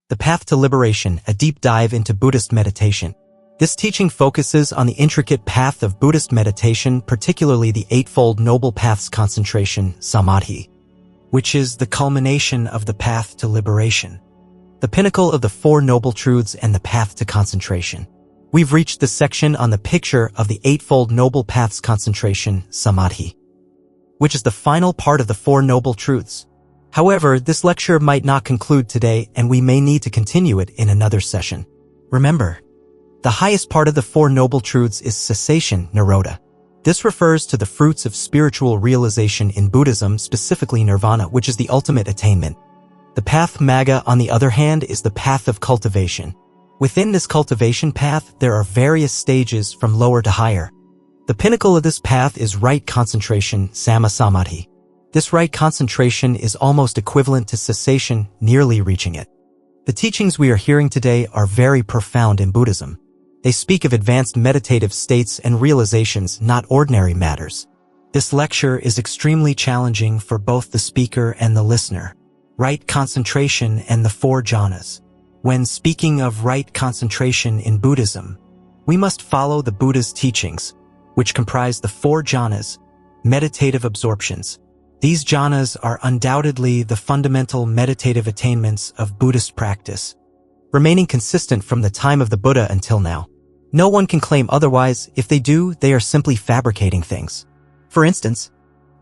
The Path to Liberation, a deep dive into Buddhist meditation. This teaching focuses on the intricate path of Buddhist meditation, particularly the Eightfold Noble Path's concentration, Samadhi, which is the culmination of the path to liberation, the pinnacle of the Four Noble Truths and the path to concentration. We've reached the section on the picture of the Eightfold Noble Path's concentration, Samadhi, which is the final part of the Four Noble Truths. However, this lecture might not conclude today, and we may need to continue it in another session. Remember, the highest part of the Four Noble Truths is cessation, Nirodha. This refers to the fruits of spiritual realization in Buddhism, specifically nirvana, which is the ultimate attainment. The path Magga, on the other hand, is the path of cultivation. Within this cultivation path, there are various stages from lower to higher. The pinnacle of this path is right concentration, Samma Samadhi. This right concentration is almost equivalent to cessation, nearly reaching it. The teachings we are hearing today are very profound in Buddhism. They speak of advanced meditative states and realizations, not ordinary matters. This lecture is extremely challenging for both the speaker and the listener. Right concentration and the Four Jhanas. When speaking of right concentration in Buddhism, we must follow the Buddha's teachings, which comprise the Four Jhanas, meditative absorptions. These jhanas are undoubtedly the fundamental meditative attainments of Buddhist practice, remaining consistent from the time of the Buddha until now. No one can claim otherwise. If they do, they are simply fabricating things. For instance,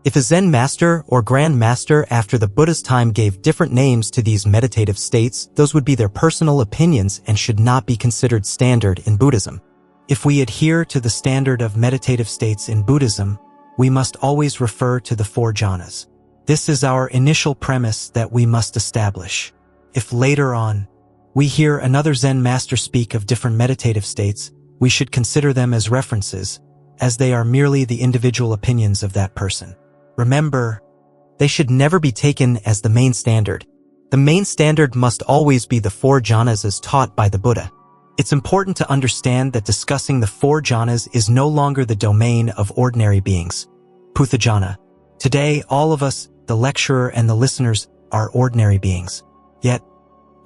if a Zen master or Grand Master after the Buddha's time gave different names to these meditative states, those would be their personal opinions and should not be considered standard in Buddhism. If we adhere to the standard of meditative states in Buddhism, we must always refer to the Four Jhanas. This is our initial premise that we must establish. If later on, we hear another Zen master speak of different meditative states, we should consider them as references, as they are merely the individual opinions of that person. Remember, they should never be taken as the main standard. The main standard must always be the Four Jhanas as taught by the Buddha. It's important to understand that discussing the Four Jhanas is no longer the domain of ordinary beings. Puthajjana. Today, all of us, the lecturer and the listeners, are ordinary beings. Yet,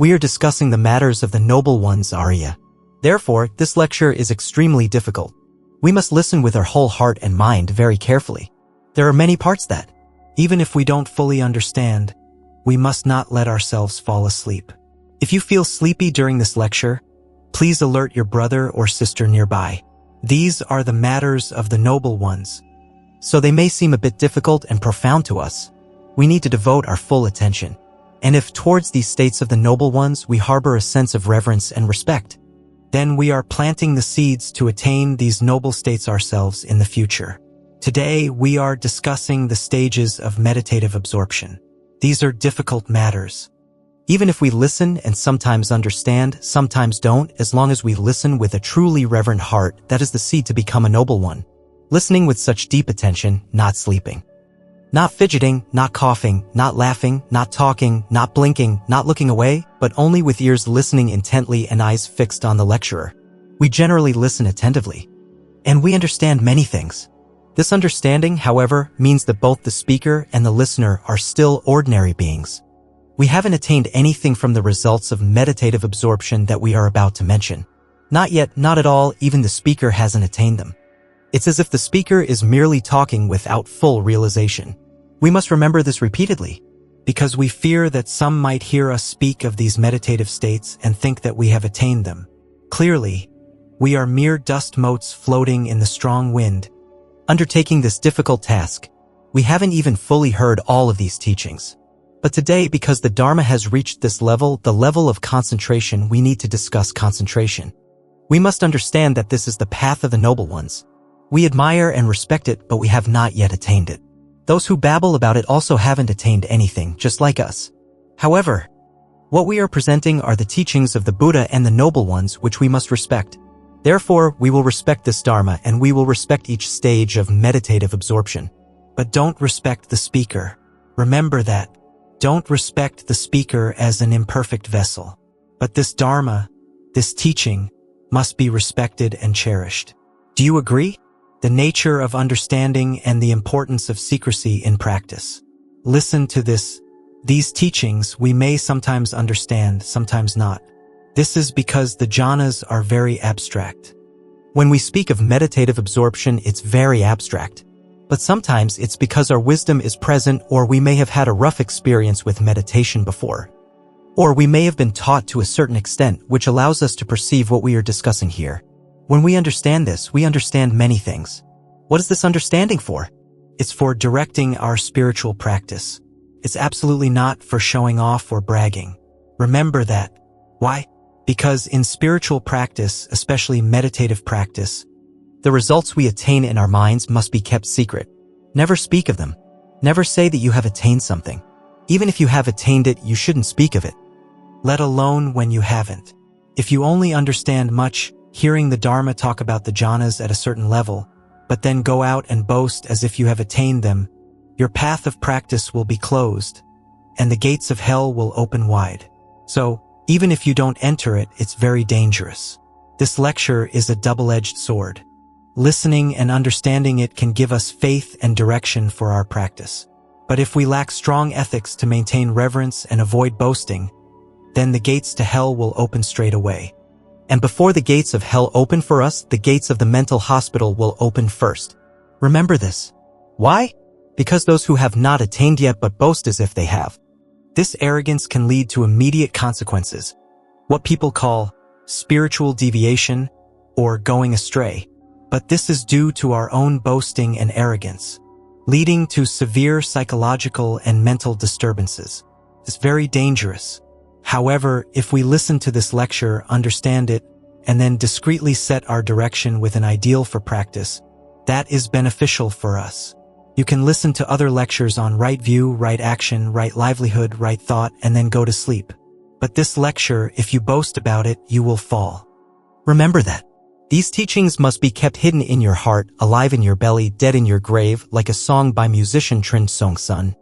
we are discussing the matters of the Noble Ones, Arya. Therefore, this lecture is extremely difficult. We must listen with our whole heart and mind very carefully. There are many parts that, even if we don't fully understand, we must not let ourselves fall asleep. If you feel sleepy during this lecture, please alert your brother or sister nearby. These are the matters of the Noble Ones, so they may seem a bit difficult and profound to us. We need to devote our full attention. And if towards these states of the Noble Ones we harbor a sense of reverence and respect, then we are planting the seeds to attain these noble states ourselves in the future. Today, we are discussing the stages of meditative absorption. These are difficult matters. Even if we listen and sometimes understand, sometimes don't, as long as we listen with a truly reverent heart, that is the seed to become a noble one. Listening with such deep attention, not sleeping. Not fidgeting, not coughing, not laughing, not talking, not blinking, not looking away, but only with ears listening intently and eyes fixed on the lecturer. We generally listen attentively. And we understand many things. This understanding, however, means that both the speaker and the listener are still ordinary beings. We haven't attained anything from the results of meditative absorption that we are about to mention. Not yet, not at all, even the speaker hasn't attained them. It's as if the speaker is merely talking without full realization. We must remember this repeatedly, because we fear that some might hear us speak of these meditative states and think that we have attained them. Clearly, we are mere dust motes floating in the strong wind. Undertaking this difficult task, we haven't even fully heard all of these teachings. But today, because the Dharma has reached this level, the level of concentration, we need to discuss concentration. We must understand that this is the path of the Noble Ones. We admire and respect it, but we have not yet attained it. Those who babble about it also haven't attained anything, just like us. However, what we are presenting are the teachings of the Buddha and the Noble Ones, which we must respect. Therefore, we will respect this Dharma and we will respect each stage of meditative absorption. But don't respect the speaker. Remember that. Don't respect the speaker as an imperfect vessel. But this Dharma, this teaching, must be respected and cherished. Do you agree? The nature of understanding and the importance of secrecy in practice. Listen to this These teachings we may sometimes understand, sometimes not. This is because the jhanas are very abstract. When we speak of meditative absorption, it's very abstract. But sometimes it's because our wisdom is present, or we may have had a rough experience with meditation before. Or we may have been taught to a certain extent, which allows us to perceive what we are discussing here. When we understand this, we understand many things. What is this understanding for? It's for directing our spiritual practice. It's absolutely not for showing off or bragging. Remember that. Why? Because in spiritual practice, especially meditative practice, the results we attain in our minds must be kept secret. Never speak of them. Never say that you have attained something. Even if you have attained it, you shouldn't speak of it. Let alone when you haven't. If you only understand much, hearing the Dharma talk about the jhanas at a certain level, but then go out and boast as if you have attained them, your path of practice will be closed, and the gates of hell will open wide. So, even if you don't enter it, it's very dangerous. This lecture is a double-edged sword. Listening and understanding it can give us faith and direction for our practice. But if we lack strong ethics to maintain reverence and avoid boasting, then the gates to hell will open straight away. And before the gates of hell open for us, the gates of the mental hospital will open first. Remember this. Why? Because those who have not attained yet but boast as if they have. This arrogance can lead to immediate consequences, what people call spiritual deviation or going astray. But this is due to our own boasting and arrogance, leading to severe psychological and mental disturbances. It's very dangerous. However, if we listen to this lecture, understand it, and then discreetly set our direction with an ideal for practice, that is beneficial for us. You can listen to other lectures on right view, right action, right livelihood, right thought, and then go to sleep. But this lecture, if you boast about it, you will fall. Remember that. These teachings must be kept hidden in your heart, alive in your belly, dead in your grave, like a song by musician Trin Song Sun.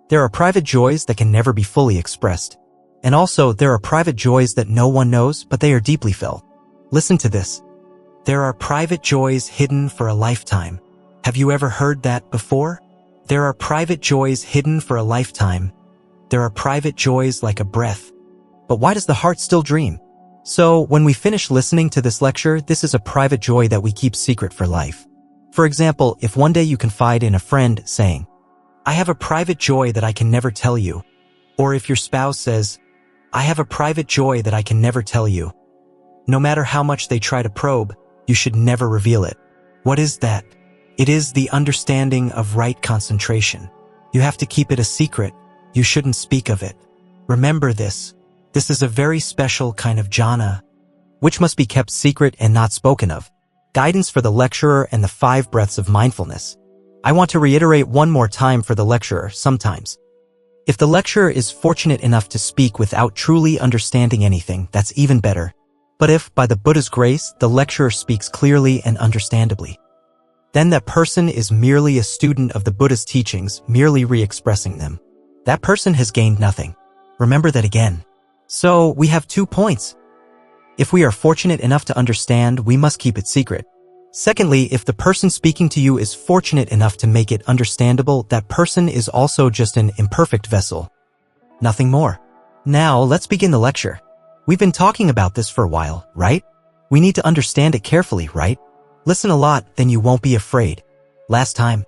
There are private joys that can never be fully expressed. And also, there are private joys that no one knows, but they are deeply felt. Listen to this. There are private joys hidden for a lifetime. Have you ever heard that before? There are private joys hidden for a lifetime. There are private joys like a breath. But why does the heart still dream? So, when we finish listening to this lecture, this is a private joy that we keep secret for life. For example, if one day you confide in a friend saying, "I have a private joy that I can never tell you," or if your spouse says, "I have a private joy that I can never tell you," no matter how much they try to probe, you should never reveal it. What is that? It is the understanding of right concentration. You have to keep it a secret. You shouldn't speak of it. Remember this. This is a very special kind of jhana, which must be kept secret and not spoken of. Guidance for the lecturer and the 5 breaths of mindfulness. I want to reiterate one more time for the lecturer sometimes. If the lecturer is fortunate enough to speak without truly understanding anything, that's even better. But if, by the Buddha's grace, the lecturer speaks clearly and understandably, then that person is merely a student of the Buddha's teachings, merely re-expressing them. That person has gained nothing. Remember that again. So, we have 2 points. If we are fortunate enough to understand, we must keep it secret. Secondly, if the person speaking to you is fortunate enough to make it understandable, that person is also just an imperfect vessel. Nothing more. Now, let's begin the lecture. We've been talking about this for a while, right? We need to understand it carefully, right? Listen a lot, then you won't be afraid. Last time,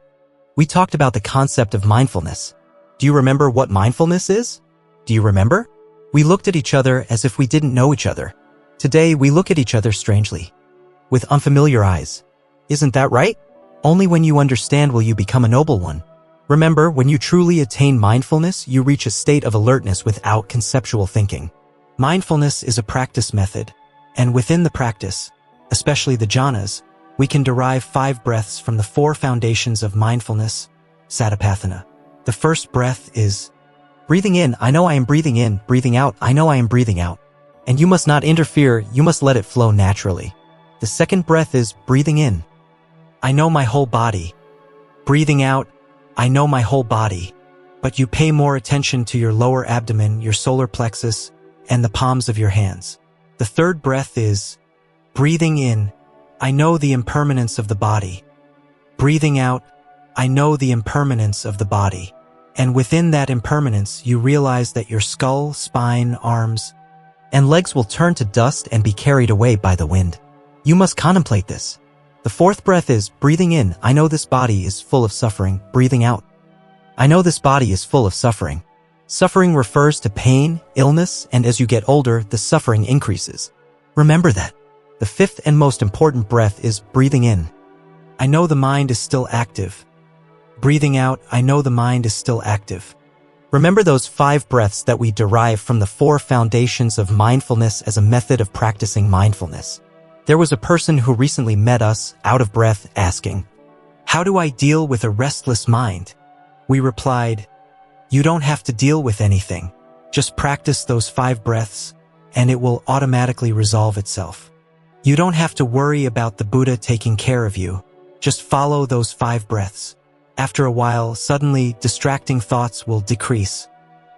we talked about the concept of mindfulness. Do you remember what mindfulness is? Do you remember? We looked at each other as if we didn't know each other. Today, we look at each other strangely, with unfamiliar eyes. Isn't that right? Only when you understand will you become a noble one. Remember, when you truly attain mindfulness, you reach a state of alertness without conceptual thinking. Mindfulness is a practice method, and within the practice, especially the jhanas, we can derive 5 breaths from the 4 foundations of mindfulness, satipatthana. The first breath is breathing in, I know I am breathing in, breathing out, I know I am breathing out. And you must not interfere, you must let it flow naturally. The second breath is breathing in, I know my whole body. Breathing out, I know my whole body. But you pay more attention to your lower abdomen, your solar plexus, and the palms of your hands. The third breath is breathing in, I know the impermanence of the body. Breathing out, I know the impermanence of the body. And within that impermanence, you realize that your skull, spine, arms, and legs will turn to dust and be carried away by the wind. You must contemplate this. The fourth breath is breathing in. I know this body is full of suffering. Breathing out. I know this body is full of suffering. Suffering refers to pain, illness, and as you get older, the suffering increases. Remember that. The fifth and most important breath is breathing in. I know the mind is still active. Breathing out, I know the mind is still active. Remember those 5 breaths that we derive from the 4 foundations of mindfulness as a method of practicing mindfulness. There was a person who recently met us, out of breath, asking, "How do I deal with a restless mind?" We replied, "You don't have to deal with anything. Just practice those 5 breaths, and it will automatically resolve itself. You don't have to worry about the Buddha taking care of you. Just follow those 5 breaths. After a while, suddenly, distracting thoughts will decrease,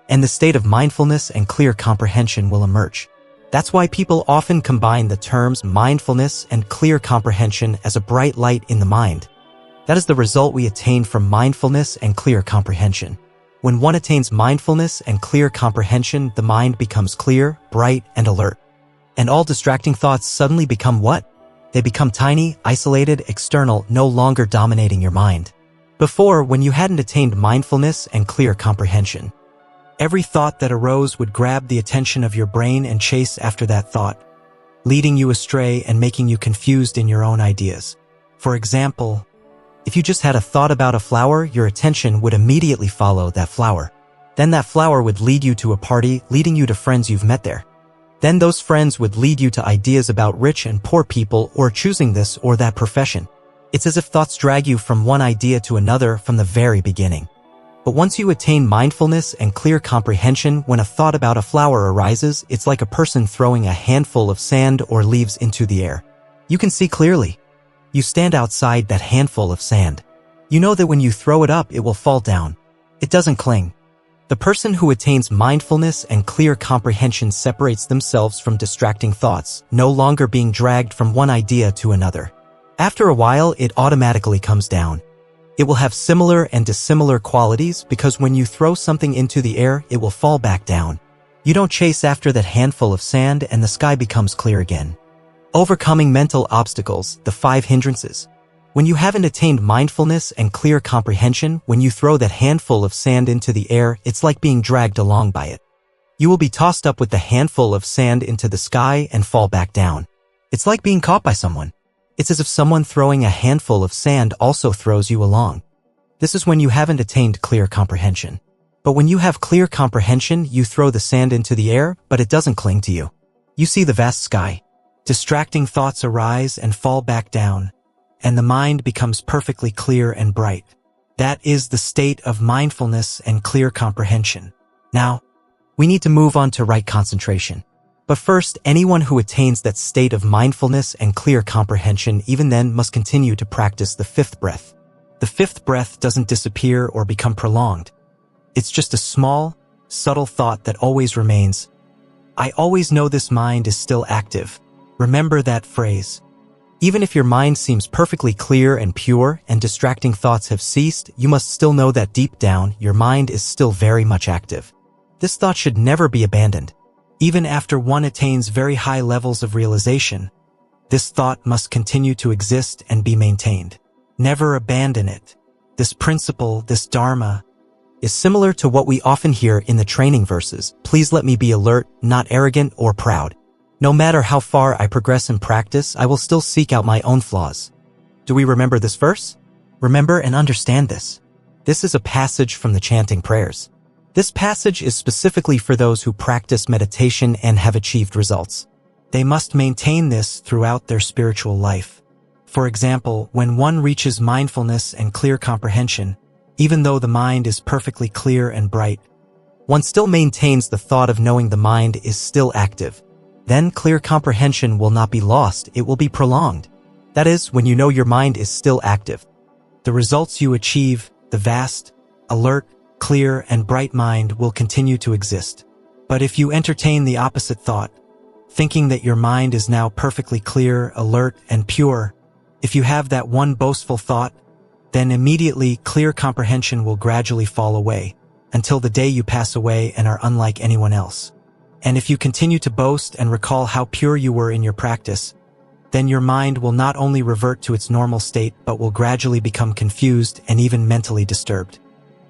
and the state of mindfulness and clear comprehension will emerge." That's why people often combine the terms mindfulness and clear comprehension as a bright light in the mind. That is the result we attain from mindfulness and clear comprehension. When one attains mindfulness and clear comprehension, the mind becomes clear, bright, and alert. And all distracting thoughts suddenly become what? They become tiny, isolated, external, no longer dominating your mind. Before, when you hadn't attained mindfulness and clear comprehension, every thought that arose would grab the attention of your brain and chase after that thought, leading you astray and making you confused in your own ideas. For example, if you just had a thought about a flower, your attention would immediately follow that flower. Then that flower would lead you to a party, leading you to friends you've met there. Then those friends would lead you to ideas about rich and poor people or choosing this or that profession. It's as if thoughts drag you from one idea to another from the very beginning. But once you attain mindfulness and clear comprehension, when a thought about a flower arises, it's like a person throwing a handful of sand or leaves into the air. You can see clearly. You stand outside that handful of sand. You know that when you throw it up, it will fall down. It doesn't cling. The person who attains mindfulness and clear comprehension separates themselves from distracting thoughts, no longer being dragged from one idea to another. After a while, it automatically comes down. It will have similar and dissimilar qualities because when you throw something into the air, it will fall back down. You don't chase after that handful of sand and the sky becomes clear again. Overcoming mental obstacles, the 5 hindrances. When you haven't attained mindfulness and clear comprehension, when you throw that handful of sand into the air, it's like being dragged along by it. You will be tossed up with the handful of sand into the sky and fall back down. It's like being caught by someone. It's as if someone throwing a handful of sand also throws you along. This is when you haven't attained clear comprehension. But when you have clear comprehension, you throw the sand into the air, but it doesn't cling to you. You see the vast sky. Distracting thoughts arise and fall back down, and the mind becomes perfectly clear and bright. That is the state of mindfulness and clear comprehension. Now, we need to move on to right concentration. But first, anyone who attains that state of mindfulness and clear comprehension even then must continue to practice the 5th breath. The 5th breath doesn't disappear or become prolonged. It's just a small, subtle thought that always remains. I always know this mind is still active. Remember that phrase. Even if your mind seems perfectly clear and pure and distracting thoughts have ceased, you must still know that deep down, your mind is still very much active. This thought should never be abandoned. Even after one attains very high levels of realization, this thought must continue to exist and be maintained. Never abandon it. This principle, this dharma, is similar to what we often hear in the training verses. Please let me be alert, not arrogant or proud. No matter how far I progress in practice, I will still seek out my own flaws. Do we remember this verse? Remember and understand this. This is a passage from the chanting prayers. This passage is specifically for those who practice meditation and have achieved results. They must maintain this throughout their spiritual life. For example, when one reaches mindfulness and clear comprehension, even though the mind is perfectly clear and bright, one still maintains the thought of knowing the mind is still active. Then clear comprehension will not be lost, it will be prolonged. That is, when you know your mind is still active. The results you achieve, the vast, alert, clear, and bright mind will continue to exist. But if you entertain the opposite thought, thinking that your mind is now perfectly clear, alert, and pure, if you have that one boastful thought, then immediately clear comprehension will gradually fall away. until the day you pass away and are unlike anyone else. And if you continue to boast and recall how pure you were in your practice, then your mind will not only revert to its normal state but will gradually become confused and even mentally disturbed.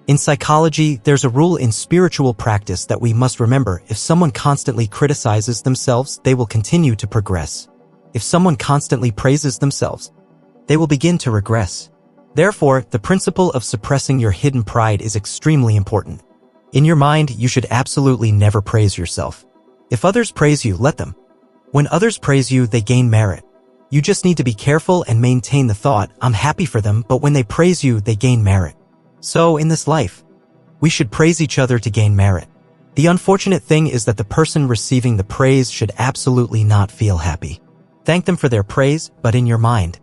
In psychology, there's a rule in spiritual practice that we must remember: if someone constantly criticizes themselves, they will continue to progress. If someone constantly praises themselves, they will begin to regress. Therefore, the principle of suppressing your hidden pride is extremely important. In your mind, you should absolutely never praise yourself. If others praise you, let them. When others praise you, they gain merit. You just need to be careful and maintain the thought, I'm happy for them, but when they praise you, they gain merit. So, in this life, we should praise each other to gain merit. The unfortunate thing is that the person receiving the praise should absolutely not feel happy. Thank them for their praise, but in your mind,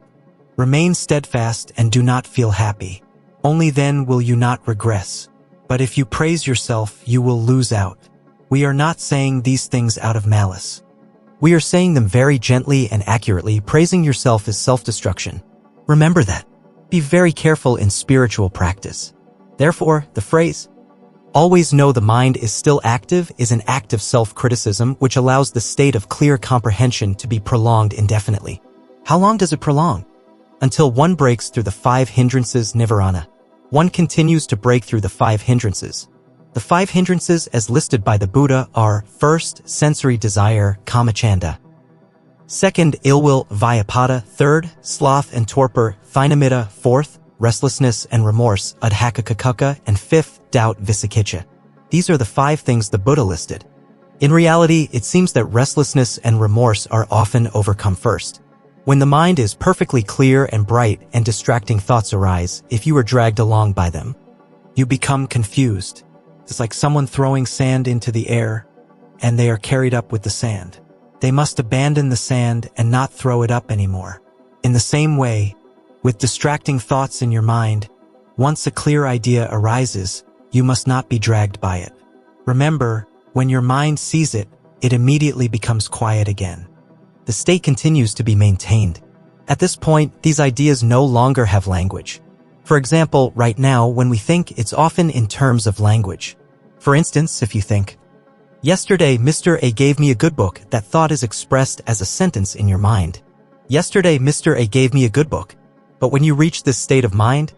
remain steadfast and do not feel happy. Only then will you not regress. But if you praise yourself, you will lose out. We are not saying these things out of malice. We are saying them very gently and accurately. Praising yourself is self-destruction. Remember that. Be very careful in spiritual practice. Therefore, the phrase, always know the mind is still active, is an act of self-criticism which allows the state of clear comprehension to be prolonged indefinitely. How long does it prolong? Until one breaks through the five hindrances, Nivarana. One continues to break through the five hindrances. The five hindrances as listed by the Buddha are: first, sensory desire, kamachanda; second, ill will, vyapada; third, sloth and torpor, thinamitta; fourth, restlessness and remorse, adhaka; and fifth, doubt, visakicha. These are the five things the Buddha listed. In reality, it seems that restlessness and remorse are often overcome first. When the mind is perfectly clear and bright and distracting thoughts arise, if you are dragged along by them, you become confused. It's like someone throwing sand into the air, and they are carried up with the sand. They must abandon the sand and not throw it up anymore. In the same way, with distracting thoughts in your mind, once a clear idea arises, you must not be dragged by it. Remember, when your mind sees it, it immediately becomes quiet again. The state continues to be maintained. At this point, these ideas no longer have language. For example, right now, when we think, it's often in terms of language. For instance, if you think, yesterday Mr. A gave me a good book, that thought is expressed as a sentence in your mind. Yesterday Mr. A gave me a good book. But when you reach this state of mind,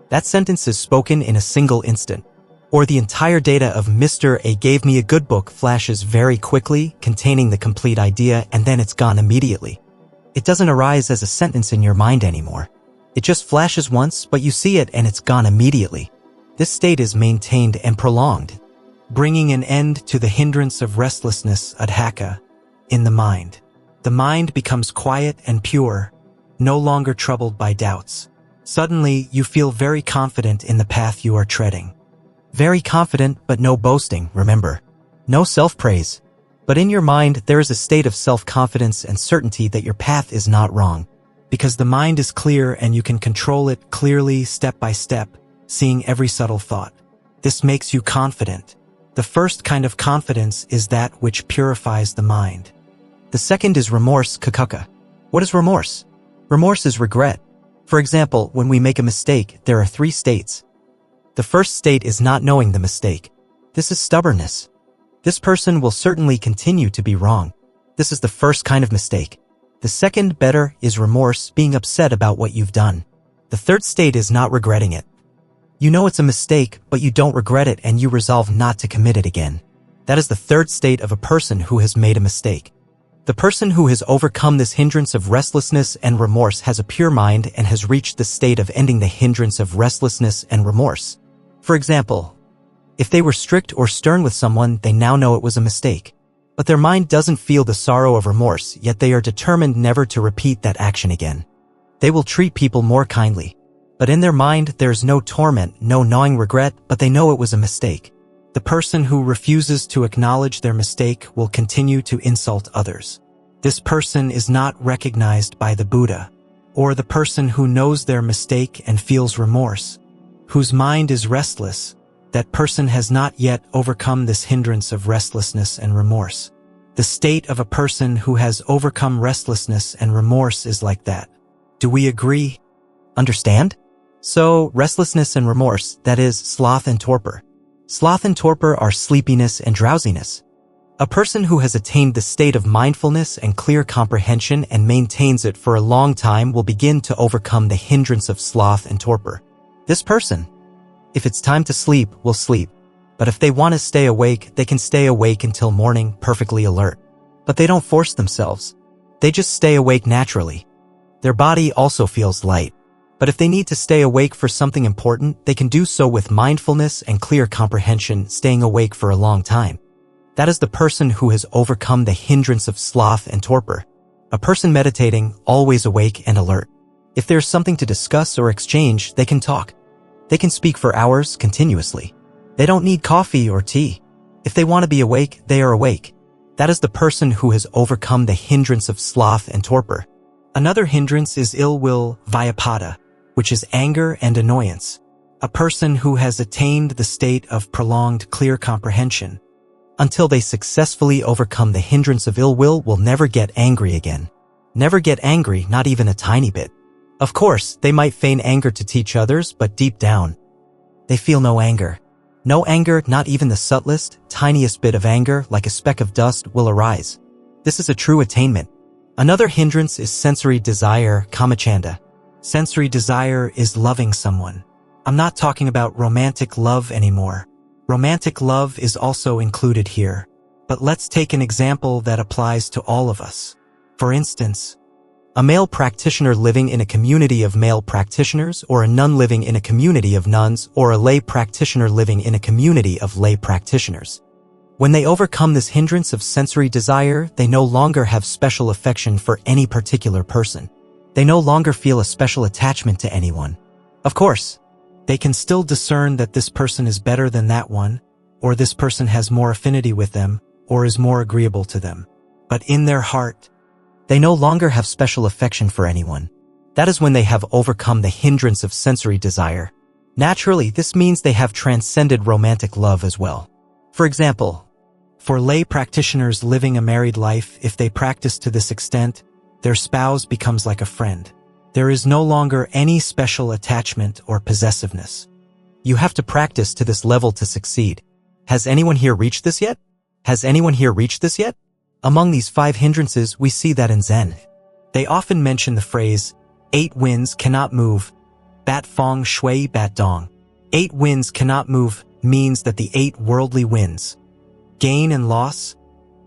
that sentence is spoken in a single instant. Or the entire data of Mr. A gave me a good book flashes very quickly, containing the complete idea, and then it's gone immediately. It doesn't arise as a sentence in your mind anymore. It just flashes once, but you see it and it's gone immediately. This state is maintained and prolonged, bringing an end to the hindrance of restlessness, adhaka, in the mind. The mind becomes quiet and pure, no longer troubled by doubts. Suddenly, you feel very confident in the path you are treading. Very confident, but no boasting, remember. No self-praise. But in your mind, there is a state of self-confidence and certainty that your path is not wrong. Because the mind is clear and you can control it clearly, step by step, seeing every subtle thought. This makes you confident. The first kind of confidence is that which purifies the mind. The second is remorse, kakaka. What is remorse? Remorse is regret. For example, when we make a mistake, there are three states. The first state is not knowing the mistake. This is stubbornness. This person will certainly continue to be wrong. This is the first kind of mistake. The second, better, is remorse, being upset about what you've done. The third state is not regretting it. You know it's a mistake, but you don't regret it and you resolve not to commit it again. That is the third state of a person who has made a mistake. The person who has overcome this hindrance of restlessness and remorse has a pure mind and has reached the state of ending the hindrance of restlessness and remorse. For example, if they were strict or stern with someone, they now know it was a mistake. But their mind doesn't feel the sorrow of remorse, yet they are determined never to repeat that action again. They will treat people more kindly. But in their mind, there is no torment, no gnawing regret, but they know it was a mistake. The person who refuses to acknowledge their mistake will continue to insult others. This person is not recognized by the Buddha, or the person who knows their mistake and feels remorse, whose mind is restless. That person has not yet overcome this hindrance of restlessness and remorse. The state of a person who has overcome restlessness and remorse is like that. Do we agree? Understand? So, restlessness and remorse, that is, sloth and torpor. Sloth and torpor are sleepiness and drowsiness. A person who has attained the state of mindfulness and clear comprehension and maintains it for a long time will begin to overcome the hindrance of sloth and torpor. This person, if it's time to sleep, will sleep. But if they want to stay awake, they can stay awake until morning, perfectly alert. But they don't force themselves. They just stay awake naturally. Their body also feels light. But if they need to stay awake for something important, they can do so with mindfulness and clear comprehension, staying awake for a long time. That is the person who has overcome the hindrance of sloth and torpor. A person meditating, always awake and alert. If there's something to discuss or exchange, they can talk. They can speak for hours continuously. They don't need coffee or tea. If they want to be awake, they are awake. That is the person who has overcome the hindrance of sloth and torpor. Another hindrance is ill will, vyapada, which is anger and annoyance. A person who has attained the state of prolonged clear comprehension, until they successfully overcome the hindrance of ill will never get angry again. Never get angry, not even a tiny bit. Of course, they might feign anger to teach others, but deep down, they feel no anger. No anger, not even the subtlest, tiniest bit of anger, like a speck of dust, will arise. This is a true attainment. Another hindrance is sensory desire, kamachanda. Sensory desire is loving someone. I'm not talking about romantic love anymore. Romantic love is also included here. But let's take an example that applies to all of us. For instance, a male practitioner living in a community of male practitioners, or a nun living in a community of nuns, or a lay practitioner living in a community of lay practitioners. When they overcome this hindrance of sensory desire, they no longer have special affection for any particular person. They no longer feel a special attachment to anyone. Of course, they can still discern that this person is better than that one, or this person has more affinity with them, or is more agreeable to them. But in their heart, they no longer have special affection for anyone. That is when they have overcome the hindrance of sensory desire. Naturally, this means they have transcended romantic love as well. For example, for lay practitioners living a married life, if they practice to this extent, their spouse becomes like a friend. There is no longer any special attachment or possessiveness. You have to practice to this level to succeed. Has anyone here reached this yet? Has anyone here reached this yet? Among these 5 hindrances, we see that in Zen. They often mention the phrase, 8 winds cannot move, bat feng shui bat dong. 8 winds cannot move means that the 8 worldly winds, gain and loss,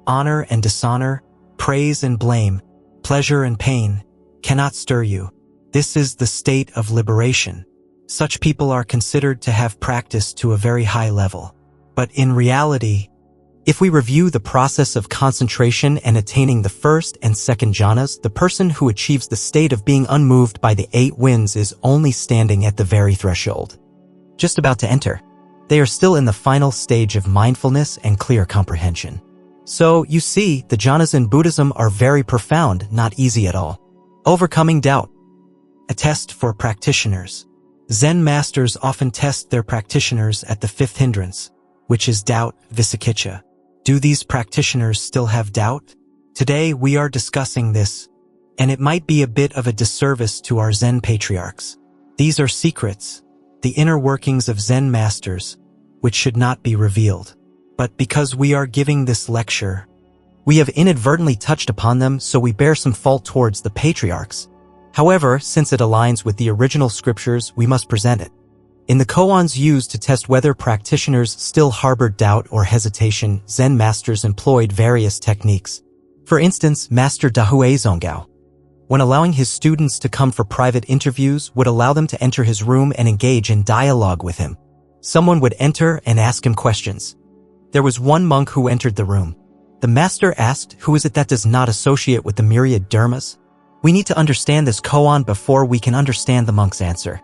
honor and dishonor, praise and blame, pleasure and pain, cannot stir you. This is the state of liberation. Such people are considered to have practiced to a very high level. But in reality, if we review the process of concentration and attaining the first and second jhanas, the person who achieves the state of being unmoved by the 8 winds is only standing at the very threshold, just about to enter. They are still in the final stage of mindfulness and clear comprehension. So, you see, the jhanas in Buddhism are very profound, not easy at all. Overcoming doubt. A test for practitioners. Zen masters often test their practitioners at the 5th hindrance, which is doubt, vicikiccha. Do these practitioners still have doubt? Today we are discussing this, and it might be a bit of a disservice to our Zen patriarchs. These are secrets, the inner workings of Zen masters, which should not be revealed. But because we are giving this lecture, we have inadvertently touched upon them, so we bear some fault towards the patriarchs. However, since it aligns with the original scriptures, we must present it. In the koans used to test whether practitioners still harbored doubt or hesitation, Zen masters employed various techniques. For instance, Master Dahue Zongao, when allowing his students to come for private interviews, would allow them to enter his room and engage in dialogue with him. Someone would enter and ask him questions. There was one monk who entered the room. The master asked, "Who is it that does not associate with the myriad dharmas?" We need to understand this koan before we can understand the monk's answer.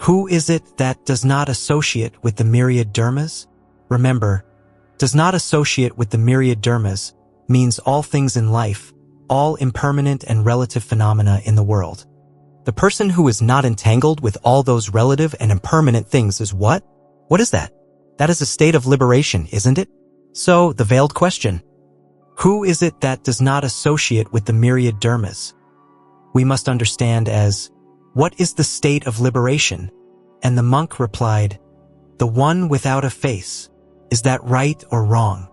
Who is it that does not associate with the myriad dharmas? Remember, does not associate with the myriad dharmas means all things in life, all impermanent and relative phenomena in the world. The person who is not entangled with all those relative and impermanent things is what? What is that? That is a state of liberation, isn't it? So, the veiled question. Who is it that does not associate with the myriad dharmas? We must understand as, what is the state of liberation? And the monk replied, the one without a face. Is that right or wrong?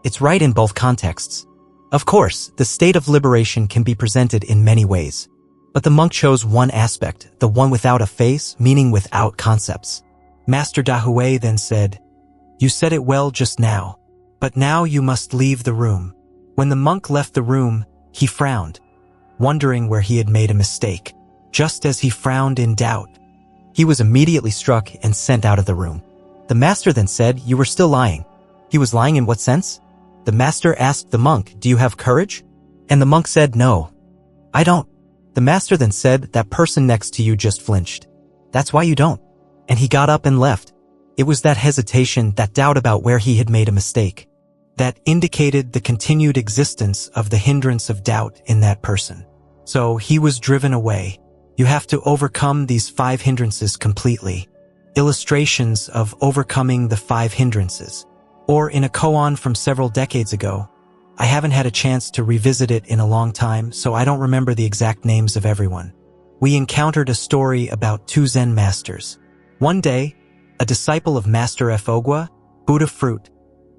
It's right in both contexts. Of course, the state of liberation can be presented in many ways. But the monk chose one aspect, the one without a face, meaning without concepts. Master Dahui then said, "You said it well just now, but now you must leave the room." When the monk left the room, he frowned, wondering where he had made a mistake. Just as he frowned in doubt, he was immediately struck and sent out of the room. The master then said, "You were still lying." He was lying in what sense? The master asked the monk, "Do you have courage?" And the monk said, "No, I don't." The master then said, "That person next to you just flinched. That's why you don't." And he got up and left. It was that hesitation, that doubt about where he had made a mistake, that indicated the continued existence of the hindrance of doubt in that person. So he was driven away. You have to overcome these 5 hindrances completely. Illustrations of overcoming the 5 hindrances. Or in a koan from several decades ago. I haven't had a chance to revisit it in a long time, so I don't remember the exact names of everyone. We encountered a story about 2 Zen masters. One day, a disciple of Master Fogwa, Buddha fruit,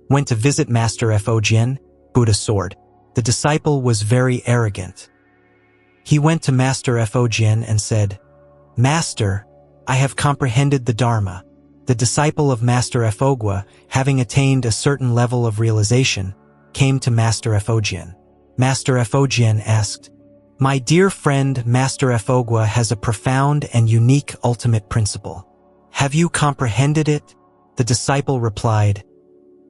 went to visit Master Fojin, Buddha sword. The disciple was very arrogant. He went to Master Fojin and said, "Master, I have comprehended the Dharma." The disciple of Master Fogwa, having attained a certain level of realization, came to Master Fojin. Master Fojin asked, "My dear friend, Master Fogwa has a profound and unique ultimate principle. Have you comprehended it?" The disciple replied,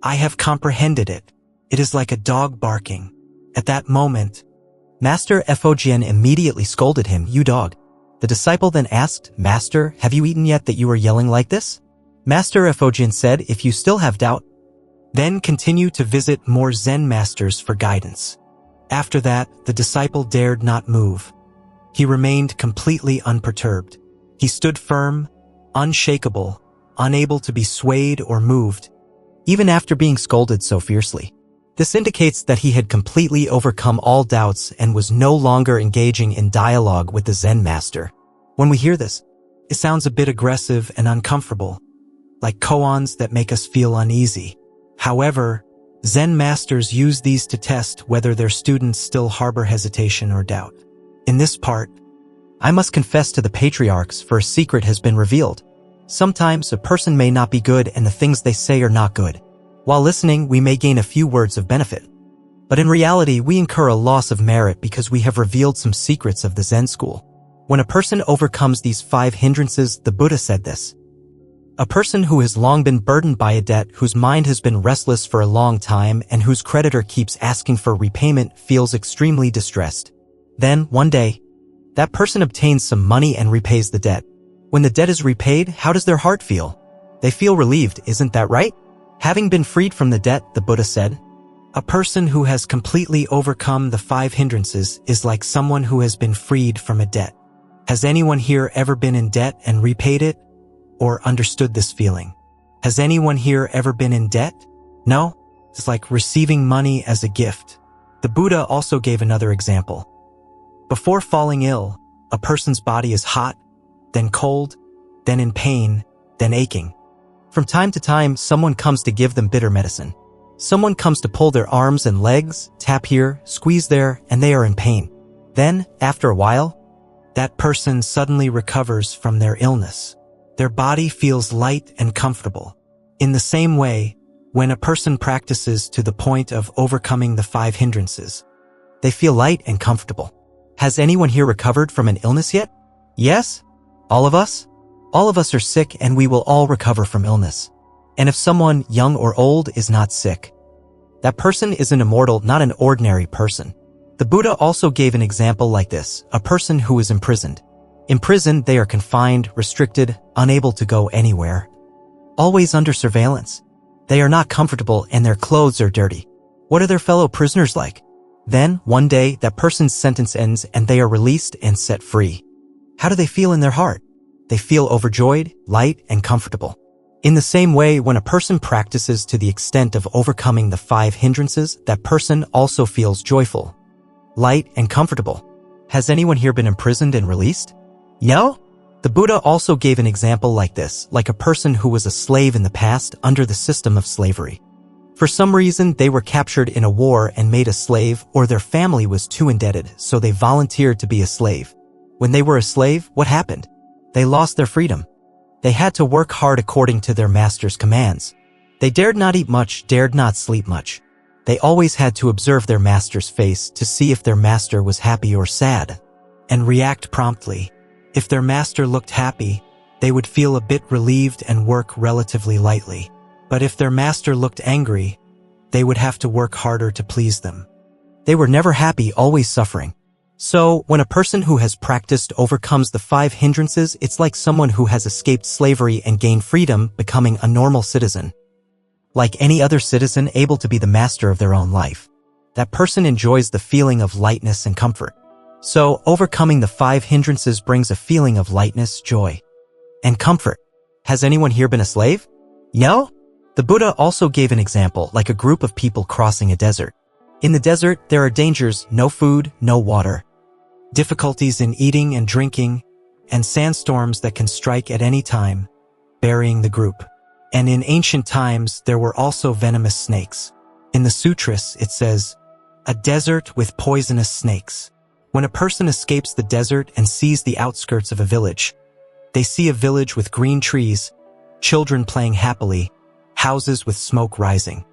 "I have comprehended it. It is like a dog barking." At that moment, Master Fojin immediately scolded him, "You dog." The disciple then asked, "Master, have you eaten yet that you are yelling like this?" Master Fojin said, "If you still have doubt, then continue to visit more Zen masters for guidance." After that, the disciple dared not move. He remained completely unperturbed. He stood firm, unshakable, unable to be swayed or moved, even after being scolded so fiercely. This indicates that he had completely overcome all doubts and was no longer engaging in dialogue with the Zen master. When we hear this, it sounds a bit aggressive and uncomfortable, like koans that make us feel uneasy. However, Zen masters use these to test whether their students still harbor hesitation or doubt. In this part, I must confess to the patriarchs, for a secret has been revealed. Sometimes a person may not be good and the things they say are not good. While listening, we may gain a few words of benefit. But in reality, we incur a loss of merit because we have revealed some secrets of the Zen school. When a person overcomes these 5 hindrances, the Buddha said this: "A person who has long been burdened by a debt, whose mind has been restless for a long time, and whose creditor keeps asking for repayment feels extremely distressed. Then, one day, that person obtains some money and repays the debt. When the debt is repaid, how does their heart feel? They feel relieved, isn't that right?" Having been freed from the debt, the Buddha said, "A person who has completely overcome the 5 hindrances is like someone who has been freed from a debt." Has anyone here ever been in debt and repaid it? Or understood this feeling? Has anyone here ever been in debt? No? It's like receiving money as a gift. The Buddha also gave another example. Before falling ill, a person's body is hot, then cold, then in pain, then aching. From time to time, someone comes to give them bitter medicine. Someone comes to pull their arms and legs, tap here, squeeze there, and they are in pain. Then, after a while, that person suddenly recovers from their illness. Their body feels light and comfortable. In the same way, when a person practices to the point of overcoming the 5 hindrances, they feel light and comfortable. Has anyone here recovered from an illness yet? Yes? All of us? All of us are sick and we will all recover from illness. And if someone, young or old, is not sick, that person is an immortal, not an ordinary person. The Buddha also gave an example like this: a person who is imprisoned. In prison, they are confined, restricted, unable to go anywhere, always under surveillance. They are not comfortable and their clothes are dirty. What are their fellow prisoners like? Then, one day, that person's sentence ends and they are released and set free. How do they feel in their heart? They feel overjoyed, light, and comfortable. In the same way, when a person practices to the extent of overcoming the 5 hindrances, that person also feels joyful, light, and comfortable. Has anyone here been imprisoned and released? No? The Buddha also gave an example like this, like a person who was a slave in the past under the system of slavery. For some reason, they were captured in a war and made a slave, or their family was too indebted, so they volunteered to be a slave. When they were a slave, what happened? They lost their freedom. They had to work hard according to their master's commands. They dared not eat much, dared not sleep much. They always had to observe their master's face to see if their master was happy or sad, and react promptly. If their master looked happy, they would feel a bit relieved and work relatively lightly. But if their master looked angry, they would have to work harder to please them. They were never happy, always suffering. So, when a person who has practiced overcomes the 5 hindrances, it's like someone who has escaped slavery and gained freedom, becoming a normal citizen. Like any other citizen able to be the master of their own life. That person enjoys the feeling of lightness and comfort. So, overcoming the 5 hindrances brings a feeling of lightness, joy, and comfort. Has anyone here been a slave? No? The Buddha also gave an example, like a group of people crossing a desert. In the desert, there are dangers, no food, no water, difficulties in eating and drinking, and sandstorms that can strike at any time, burying the group. And in ancient times, there were also venomous snakes. In the sutras, it says, "A desert with poisonous snakes." When a person escapes the desert and sees the outskirts of a village, they see a village with green trees, children playing happily, houses with smoke rising.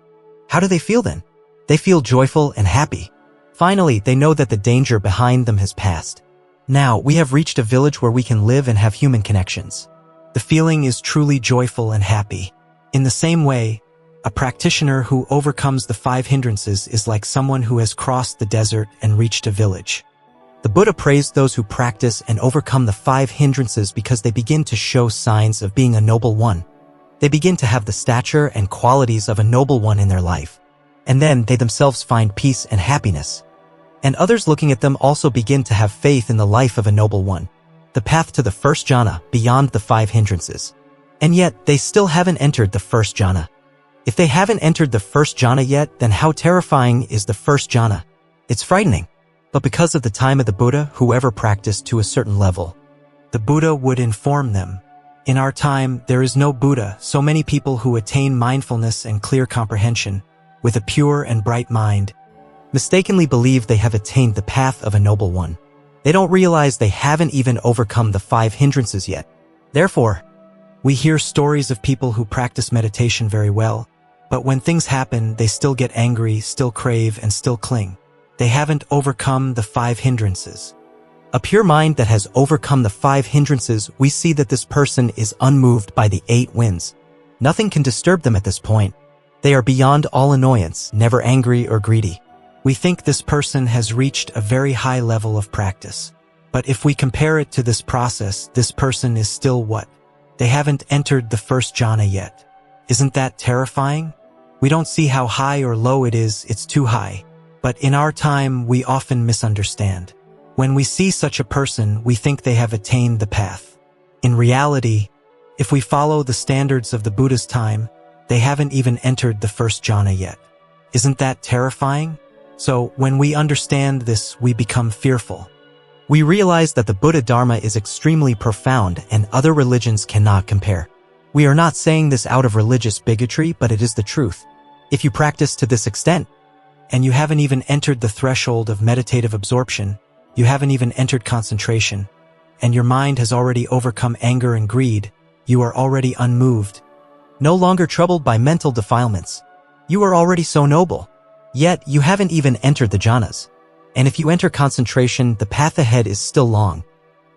How do they feel then? They feel joyful and happy. Finally, they know that the danger behind them has passed. Now, we have reached a village where we can live and have human connections. The feeling is truly joyful and happy. In the same way, a practitioner who overcomes the 5 hindrances is like someone who has crossed the desert and reached a village. The Buddha praised those who practice and overcome the 5 hindrances because they begin to show signs of being a noble one. They begin to have the stature and qualities of a noble one in their life. And then they themselves find peace and happiness. And others looking at them also begin to have faith in the life of a noble one. The path to the First Jhana, beyond the 5 hindrances. And yet, they still haven't entered the First Jhana. If they haven't entered the First Jhana yet, then how terrifying is the First Jhana? It's frightening. But because of the time of the Buddha, whoever practiced to a certain level, the Buddha would inform them. In our time, there is no Buddha, so many people who attain mindfulness and clear comprehension, with a pure and bright mind, mistakenly believe they have attained the path of a noble one. They don't realize they haven't even overcome the 5 hindrances yet. Therefore, we hear stories of people who practice meditation very well, but when things happen, they still get angry, still crave, and still cling. They haven't overcome the 5 hindrances. A pure mind that has overcome the 5 hindrances, we see that this person is unmoved by the 8 winds. Nothing can disturb them at this point. They are beyond all annoyance, never angry or greedy. We think this person has reached a very high level of practice. But if we compare it to this process, this person is still what? They haven't entered the First Jhana yet. Isn't that terrifying? We don't see how high or low it is, it's too high. But in our time, we often misunderstand. When we see such a person, we think they have attained the path. In reality, if we follow the standards of the Buddha's time, they haven't even entered the First Jhana yet. Isn't that terrifying? So, when we understand this, we become fearful. We realize that the Buddha Dharma is extremely profound and other religions cannot compare. We are not saying this out of religious bigotry, but it is the truth. If you practice to this extent, and you haven't even entered the threshold of meditative absorption, you haven't even entered concentration, and your mind has already overcome anger and greed, you are already unmoved, no longer troubled by mental defilements. You are already so noble. Yet, you haven't even entered the jhanas. And if you enter concentration, the path ahead is still long.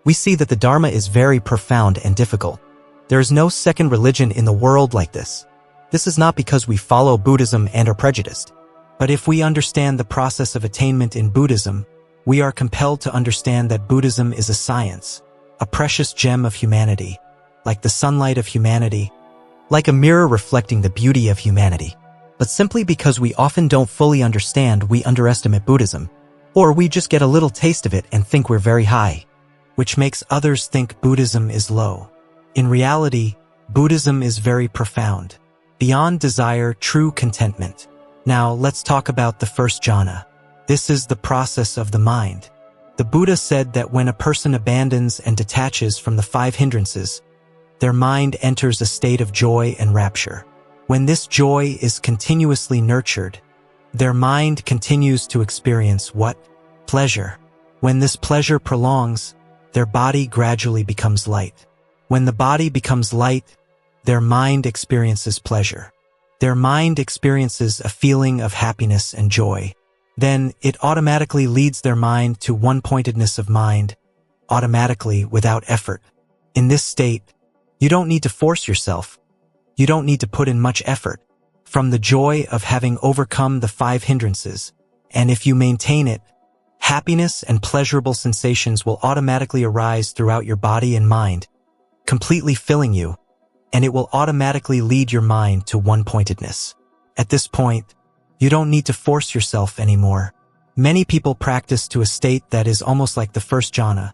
We see that the Dharma is very profound and difficult. There is no second religion in the world like this. This is not because we follow Buddhism and are prejudiced. But if we understand the process of attainment in Buddhism, we are compelled to understand that Buddhism is a science, a precious gem of humanity, like the sunlight of humanity, like a mirror reflecting the beauty of humanity. But simply because we often don't fully understand, we underestimate Buddhism. Or we just get a little taste of it and think we're very high, which makes others think Buddhism is low. In reality, Buddhism is very profound, beyond desire, true contentment. Now, let's talk about the First Jhana. This is the process of the mind. The Buddha said that when a person abandons and detaches from the five hindrances, their mind enters a state of joy and rapture. When this joy is continuously nurtured, their mind continues to experience what? Pleasure. When this pleasure prolongs, their body gradually becomes light. When the body becomes light, their mind experiences pleasure. Their mind experiences a feeling of happiness and joy. Then it automatically leads their mind to one-pointedness of mind, automatically without effort. In this state, you don't need to force yourself. You don't need to put in much effort. From the joy of having overcome the five hindrances, and if you maintain it, happiness and pleasurable sensations will automatically arise throughout your body and mind, completely filling you, and it will automatically lead your mind to one-pointedness. At this point, you don't need to force yourself anymore. Many people practice to a state that is almost like the first jhana,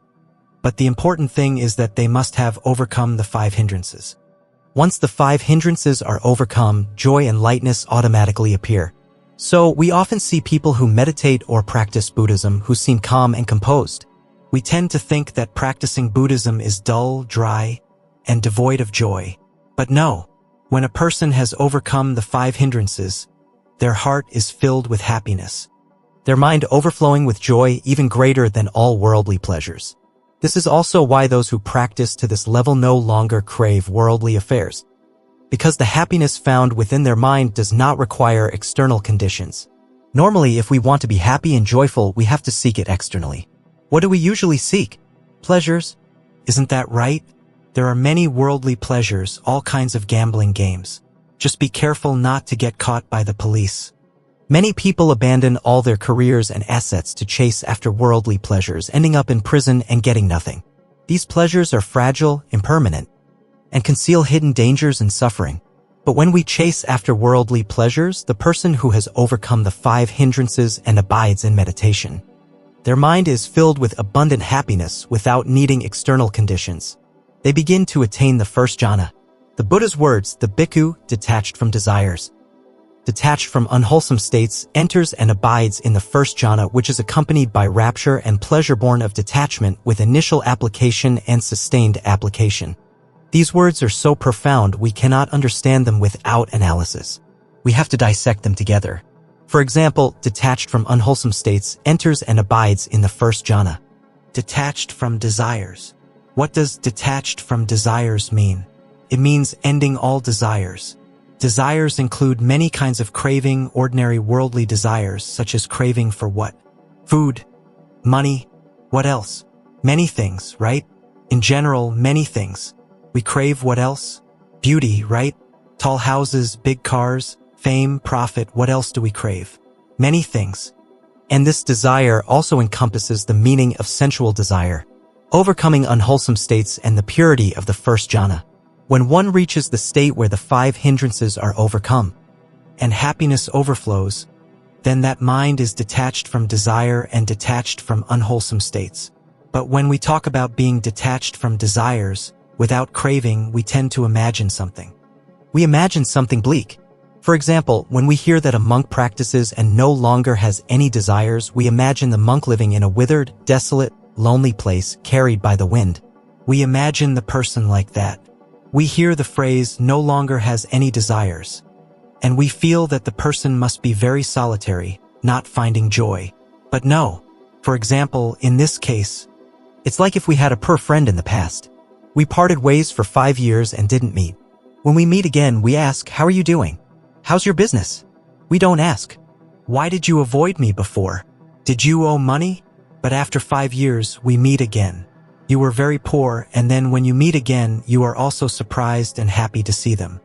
but the important thing is that they must have overcome the five hindrances. Once the five hindrances are overcome, joy and lightness automatically appear. So we often see people who meditate or practice Buddhism who seem calm and composed. We tend to think that practicing Buddhism is dull, dry, and devoid of joy. But no, when a person has overcome the five hindrances, their heart is filled with happiness, their mind overflowing with joy even greater than all worldly pleasures. This is also why those who practice to this level no longer crave worldly affairs, because the happiness found within their mind does not require external conditions. Normally, if we want to be happy and joyful, we have to seek it externally. What do we usually seek? Pleasures? Isn't that right? There are many worldly pleasures, all kinds of gambling games. Just be careful not to get caught by the police. Many people abandon all their careers and assets to chase after worldly pleasures, ending up in prison and getting nothing. These pleasures are fragile, impermanent, and conceal hidden dangers and suffering. But when we chase after worldly pleasures, the person who has overcome the five hindrances and abides in meditation, their mind is filled with abundant happiness without needing external conditions. They begin to attain the first jhana. The Buddha's words, the bhikkhu, detached from desires, detached from unwholesome states, enters and abides in the first jhana, which is accompanied by rapture and pleasure born of detachment with initial application and sustained application. These words are so profound we cannot understand them without analysis. We have to dissect them together. For example, detached from unwholesome states, enters and abides in the first jhana. Detached from desires. What does detached from desires mean? It means ending all desires. Desires include many kinds of craving, ordinary worldly desires, such as craving for what? Food, money, what else? Many things, right? In general, many things. We crave what else? Beauty, right? Tall houses, big cars, fame, profit, what else do we crave? Many things. And this desire also encompasses the meaning of sensual desire, overcoming unwholesome states and the purity of the first jhana. When one reaches the state where the five hindrances are overcome and happiness overflows, then that mind is detached from desire and detached from unwholesome states. But when we talk about being detached from desires, without craving, we tend to imagine something. We imagine something bleak. For example, when we hear that a monk practices and no longer has any desires, we imagine the monk living in a withered, desolate, lonely place carried by the wind. We imagine the person like that. We hear the phrase, no longer has any desires, and we feel that the person must be very solitary, not finding joy. But no. For example, in this case, it's like if we had a poor friend in the past. We parted ways for 5 years and didn't meet. When we meet again, we ask, how are you doing? How's your business? We don't ask, why did you avoid me before? Did you owe money? But after 5 years, we meet again. You were very poor, and then when you meet again, you are also surprised and happy to see them.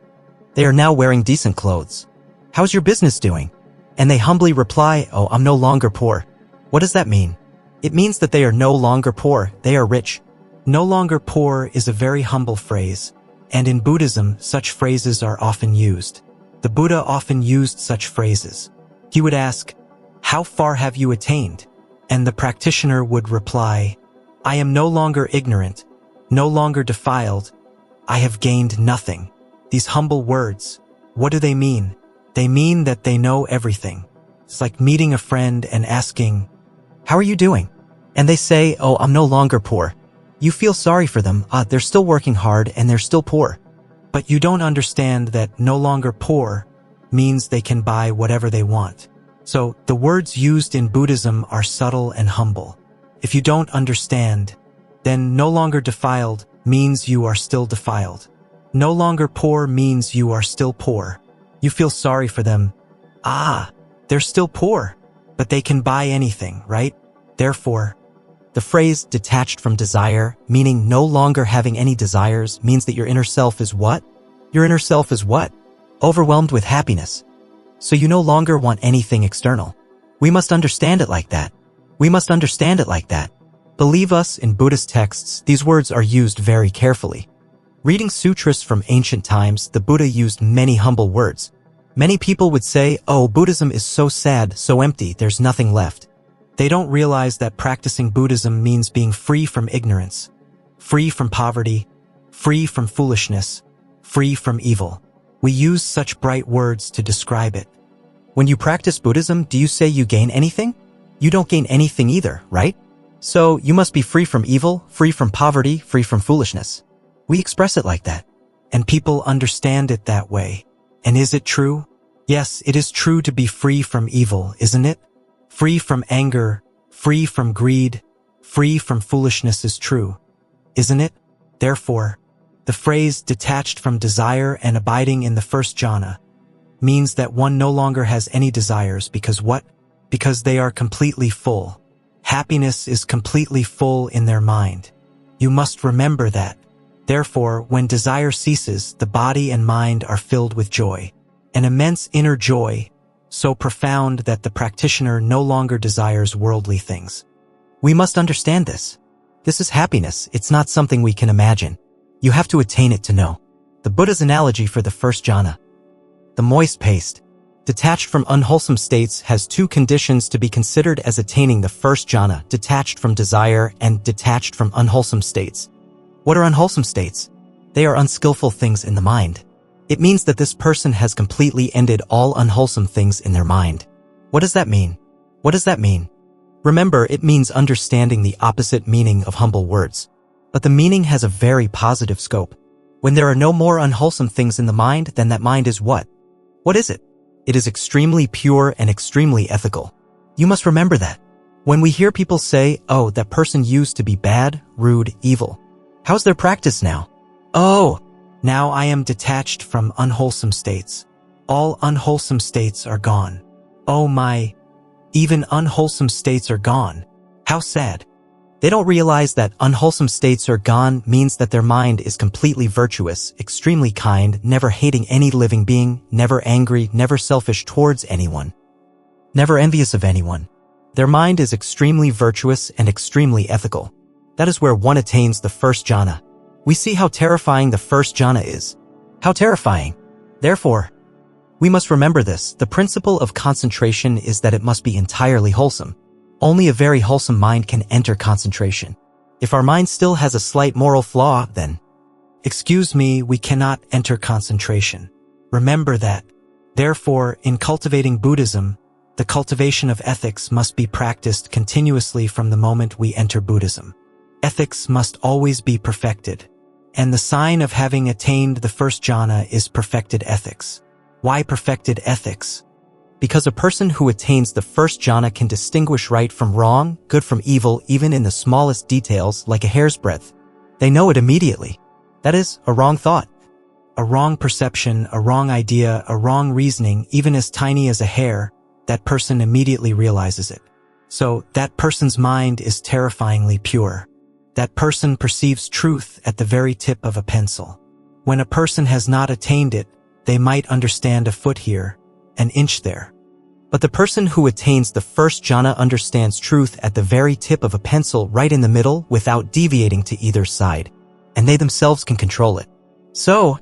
They are now wearing decent clothes. How's your business doing? And they humbly reply, oh, I'm no longer poor. What does that mean? It means that they are no longer poor, they are rich. No longer poor is a very humble phrase, and in Buddhism, such phrases are often used. The Buddha often used such phrases. He would ask, how far have you attained? And the practitioner would reply, I am no longer ignorant, no longer defiled, I have gained nothing. These humble words, what do they mean? They mean that they know everything. It's like meeting a friend and asking, how are you doing? And they say, oh, I'm no longer poor. You feel sorry for them. They're still working hard and they're still poor. But you don't understand that no longer poor means they can buy whatever they want. So the words used in Buddhism are subtle and humble. If you don't understand, then no longer defiled means you are still defiled. No longer poor means you are still poor. You feel sorry for them. They're still poor, but they can buy anything, right? Therefore, the phrase detached from desire, meaning no longer having any desires, means that your inner self is what? Your inner self is what? Overwhelmed with happiness. So you no longer want anything external. We must understand it like that. We must understand it like that. Believe us, in Buddhist texts, these words are used very carefully. Reading sutras from ancient times, the Buddha used many humble words. Many people would say, oh, Buddhism is so sad, so empty, there's nothing left. They don't realize that practicing Buddhism means being free from ignorance, free from poverty, free from foolishness, free from evil. We use such bright words to describe it. When you practice Buddhism, do you say you gain anything? You don't gain anything either, right? So you must be free from evil, free from poverty, free from foolishness. We express it like that, and people understand it that way. And is it true? Yes, it is true to be free from evil, isn't it? Free from anger, free from greed, free from foolishness is true, isn't it? Therefore, the phrase detached from desire and abiding in the first jhana means that one no longer has any desires because what? Because they are completely full. Happiness is completely full in their mind. You must remember that. Therefore, when desire ceases, the body and mind are filled with joy. An immense inner joy, so profound that the practitioner no longer desires worldly things. We must understand this. This is happiness. It's not something we can imagine. You have to attain it to know. The Buddha's analogy for the first jhana. The moist paste, detached from unwholesome states, has two conditions to be considered as attaining the first jhana: detached from desire and detached from unwholesome states. What are unwholesome states? They are unskillful things in the mind. It means that this person has completely ended all unwholesome things in their mind. What does that mean? What does that mean? Remember, it means understanding the opposite meaning of humble words. But the meaning has a very positive scope. When there are no more unwholesome things in the mind, then that mind is what? What is it? It is extremely pure and extremely ethical. You must remember that. When we hear people say, oh, that person used to be bad, rude, evil. How's their practice now? Oh, now I am detached from unwholesome states. All unwholesome states are gone. Oh my, even unwholesome states are gone. How sad. They don't realize that unwholesome states are gone means that their mind is completely virtuous, extremely kind, never hating any living being, never angry, never selfish towards anyone, never envious of anyone. Their mind is extremely virtuous and extremely ethical. That is where one attains the first jhana. We see how terrifying the first jhana is. How terrifying. Therefore, we must remember this. The principle of concentration is that it must be entirely wholesome. Only a very wholesome mind can enter concentration. If our mind still has a slight moral flaw, then, excuse me, we cannot enter concentration. Remember that. Therefore, in cultivating Buddhism, the cultivation of ethics must be practiced continuously from the moment we enter Buddhism. Ethics must always be perfected. And the sign of having attained the first jhana is perfected ethics. Why perfected ethics? Because a person who attains the first jhana can distinguish right from wrong, good from evil, even in the smallest details, like a hair's breadth. They know it immediately. That is, a wrong thought, a wrong perception, a wrong idea, a wrong reasoning, even as tiny as a hair, that person immediately realizes it. So, that person's mind is terrifyingly pure. That person perceives truth at the very tip of a pencil. When a person has not attained it, they might understand a foot here, an inch there. But the person who attains the first jhana understands truth at the very tip of a pencil, right in the middle, without deviating to either side. And they themselves can control it. So,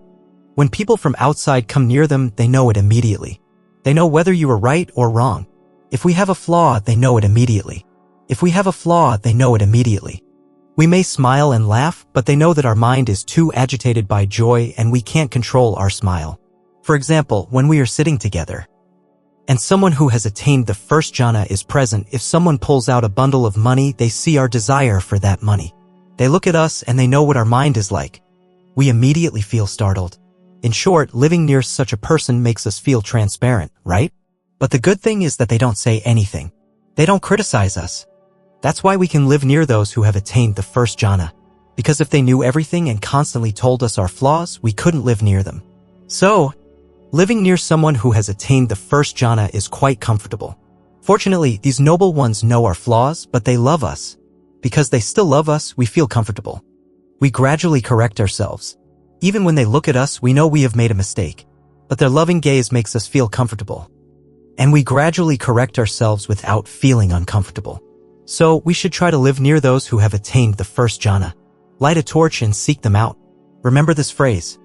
when people from outside come near them, they know it immediately. They know whether you are right or wrong. If we have a flaw, they know it immediately. If we have a flaw, they know it immediately. We may smile and laugh, but they know that our mind is too agitated by joy and we can't control our smile. For example, when we are sitting together, And someone who has attained the first jhana is present. If someone pulls out a bundle of money, they see our desire for that money. They look at us and they know what our mind is like. We immediately feel startled. In short, living near such a person makes us feel transparent, right? But the good thing is that they don't say anything. They don't criticize us. That's why we can live near those who have attained the first jhana. Because if they knew everything and constantly told us our flaws, we couldn't live near them. So, living near someone who has attained the first jhana is quite comfortable. Fortunately, these noble ones know our flaws, but they love us. Because they still love us, we feel comfortable. We gradually correct ourselves. Even when they look at us, we know we have made a mistake. But their loving gaze makes us feel comfortable. And we gradually correct ourselves without feeling uncomfortable. So, we should try to live near those who have attained the first jhana. Light a torch and seek them out. Remember this phrase.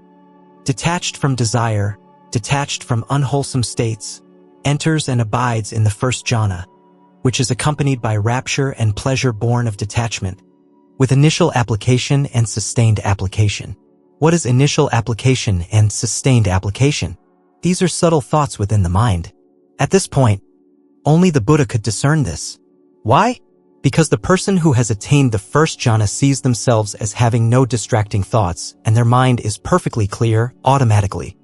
Detached from desire, detached from unwholesome states, enters and abides in the first jhana, which is accompanied by rapture and pleasure born of detachment, with initial application and sustained application. What is initial application and sustained application? These are subtle thoughts within the mind. At this point, only the Buddha could discern this. Why? Because the person who has attained the first jhana sees themselves as having no distracting thoughts, and their mind is perfectly clear, automatically.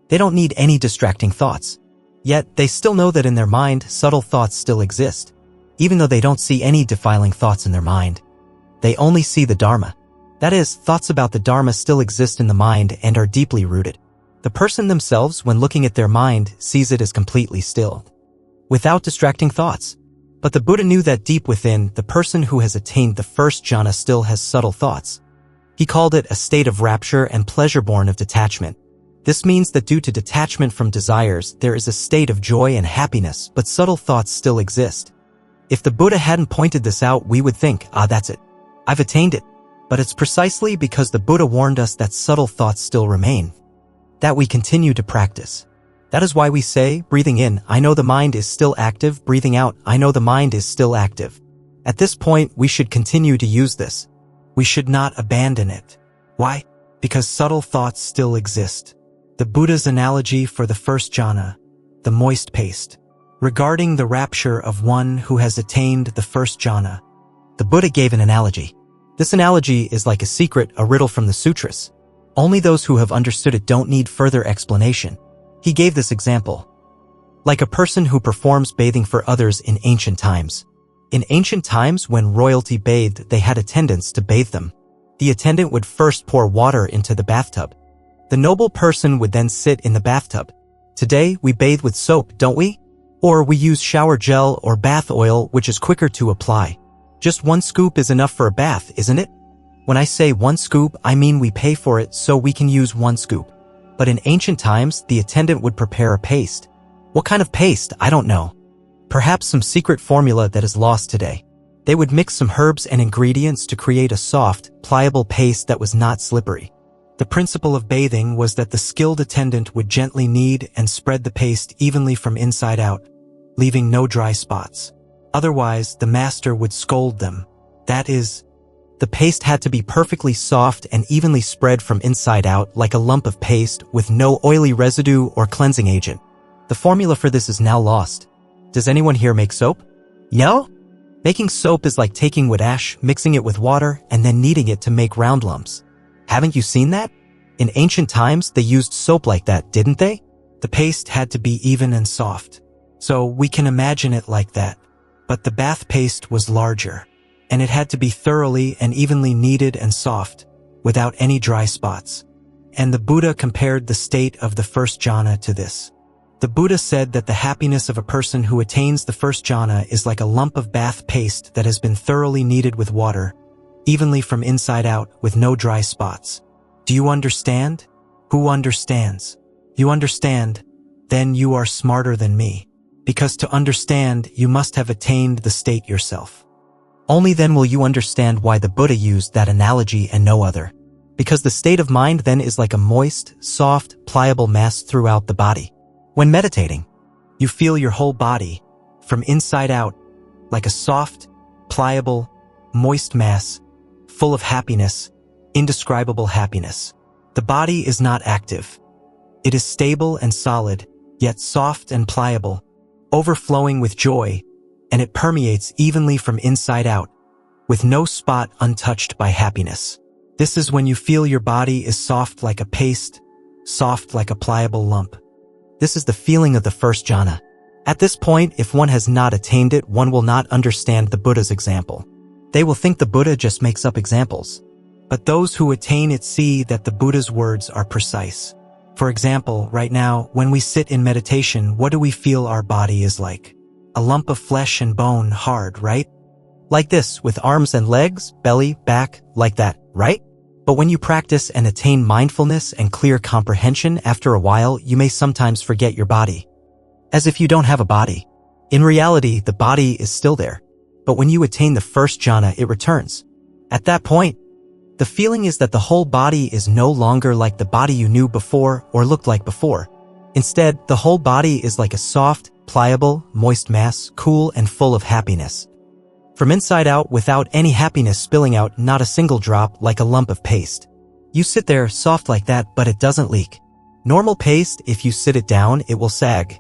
They don't need any distracting thoughts. Yet, they still know that in their mind, subtle thoughts still exist, even though they don't see any defiling thoughts in their mind. They only see the Dharma. That is, thoughts about the Dharma still exist in the mind and are deeply rooted. The person themselves, when looking at their mind, sees it as completely still, without distracting thoughts. But the Buddha knew that deep within, the person who has attained the first jhana still has subtle thoughts. He called it a state of rapture and pleasure born of detachment. This means that due to detachment from desires, there is a state of joy and happiness, but subtle thoughts still exist. If the Buddha hadn't pointed this out, we would think, that's it. I've attained it. But it's precisely because the Buddha warned us that subtle thoughts still remain, that we continue to practice. That is why we say, breathing in, I know the mind is still active, breathing out, I know the mind is still active. At this point, we should continue to use this. We should not abandon it. Why? Because subtle thoughts still exist. The Buddha's analogy for the first jhana, the moist paste. Regarding the rapture of one who has attained the first jhana, the Buddha gave an analogy. This analogy is like a secret, a riddle from the sutras. Only those who have understood it don't need further explanation. He gave this example. Like a person who performs bathing for others in ancient times. In ancient times, when royalty bathed, they had attendants to bathe them. The attendant would first pour water into the bathtub. The noble person would then sit in the bathtub. Today, we bathe with soap, don't we? Or we use shower gel or bath oil, which is quicker to apply. Just one scoop is enough for a bath, isn't it? When I say one scoop, I mean we pay for it so we can use one scoop. But in ancient times, the attendant would prepare a paste. What kind of paste? I don't know. Perhaps some secret formula that is lost today. They would mix some herbs and ingredients to create a soft, pliable paste that was not slippery. The principle of bathing was that the skilled attendant would gently knead and spread the paste evenly from inside out, leaving no dry spots. Otherwise, the master would scold them. That is, the paste had to be perfectly soft and evenly spread from inside out like a lump of paste with no oily residue or cleansing agent. The formula for this is now lost. Does anyone here make soap? No? Making soap is like taking wood ash, mixing it with water, and then kneading it to make round lumps. Haven't you seen that? In ancient times, they used soap like that, didn't they? The paste had to be even and soft. So we can imagine it like that. But the bath paste was larger, and it had to be thoroughly and evenly kneaded and soft, without any dry spots. And the Buddha compared the state of the first jhana to this. The Buddha said that the happiness of a person who attains the first jhana is like a lump of bath paste that has been thoroughly kneaded with water, evenly from inside out, with no dry spots. Do you understand? Who understands? You understand? Then you are smarter than me. Because to understand, you must have attained the state yourself. Only then will you understand why the Buddha used that analogy and no other. Because the state of mind then is like a moist, soft, pliable mass throughout the body. When meditating, you feel your whole body, from inside out, like a soft, pliable, moist mass, full of happiness, indescribable happiness. The body is not active. It is stable and solid, yet soft and pliable, overflowing with joy, and it permeates evenly from inside out, with no spot untouched by happiness. This is when you feel your body is soft like a paste, soft like a pliable lump. This is the feeling of the first jhana. At this point, if one has not attained it, one will not understand the Buddha's example. They will think the Buddha just makes up examples. But those who attain it see that the Buddha's words are precise. For example, right now, when we sit in meditation, what do we feel our body is like? A lump of flesh and bone, hard, right? Like this, with arms and legs, belly, back, like that, right? But when you practice and attain mindfulness and clear comprehension, after a while, you may sometimes forget your body. As if you don't have a body. In reality, the body is still there. But when you attain the first jhana, it returns. At that point, the feeling is that the whole body is no longer like the body you knew before or looked like before. Instead, the whole body is like a soft, pliable, moist mass, cool and full of happiness. From inside out, without any happiness spilling out, not a single drop, like a lump of paste. You sit there, soft like that, but it doesn't leak. Normal paste, if you sit it down, it will sag.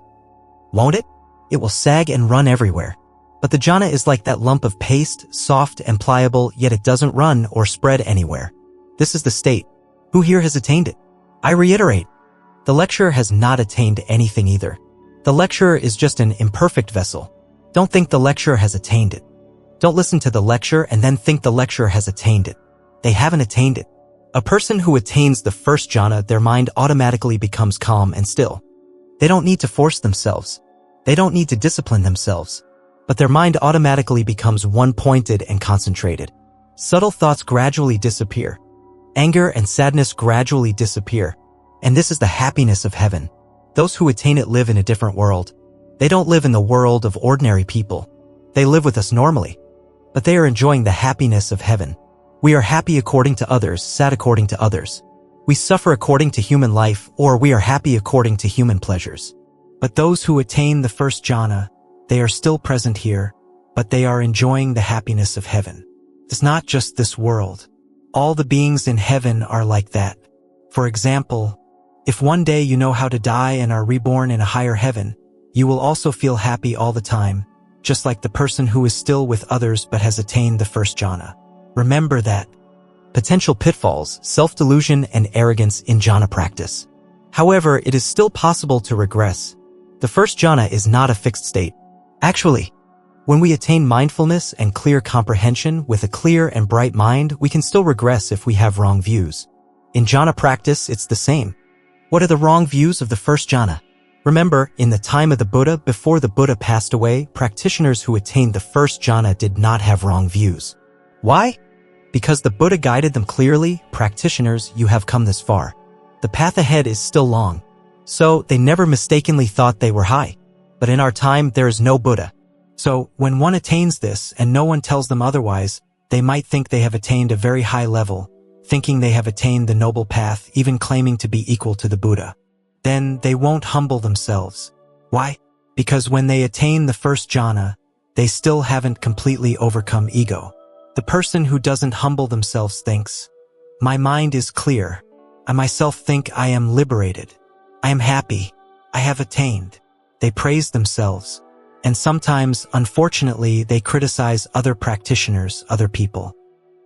Won't it? It will sag and run everywhere. But the jhana is like that lump of paste, soft and pliable, yet it doesn't run or spread anywhere. This is the state. Who here has attained it? I reiterate, the lecturer has not attained anything either. The lecturer is just an imperfect vessel. Don't think the lecturer has attained it. Don't listen to the lecture and then think the lecturer has attained it. They haven't attained it. A person who attains the first jhana, their mind automatically becomes calm and still. They don't need to force themselves. They don't need to discipline themselves. But their mind automatically becomes one-pointed and concentrated. Subtle thoughts gradually disappear. Anger and sadness gradually disappear. And this is the happiness of heaven. Those who attain it live in a different world. They don't live in the world of ordinary people. They live with us normally. But they are enjoying the happiness of heaven. We are happy according to others, sad according to others. We suffer according to human life, or we are happy according to human pleasures. But those who attain the first jhana, they are still present here, but they are enjoying the happiness of heaven. It's not just this world. All the beings in heaven are like that. For example, if one day you know how to die and are reborn in a higher heaven, you will also feel happy all the time, just like the person who is still with others but has attained the first jhana. Remember that. Potential pitfalls, self-delusion and arrogance in jhana practice. However, it is still possible to regress. The first jhana is not a fixed state. Actually, when we attain mindfulness and clear comprehension with a clear and bright mind, we can still regress if we have wrong views. In jhana practice, it's the same. What are the wrong views of the first jhana? Remember, in the time of the Buddha, before the Buddha passed away, practitioners who attained the first jhana did not have wrong views. Why? Because the Buddha guided them clearly. Practitioners, you have come this far. The path ahead is still long. So, they never mistakenly thought they were high. But in our time, there is no Buddha. So, when one attains this and no one tells them otherwise, they might think they have attained a very high level, thinking they have attained the noble path, even claiming to be equal to the Buddha. Then they won't humble themselves. Why? Because when they attain the first jhana, they still haven't completely overcome ego. The person who doesn't humble themselves thinks, my mind is clear. I myself think I am liberated. I am happy. I have attained. They praise themselves. And sometimes, unfortunately, they criticize other practitioners, other people.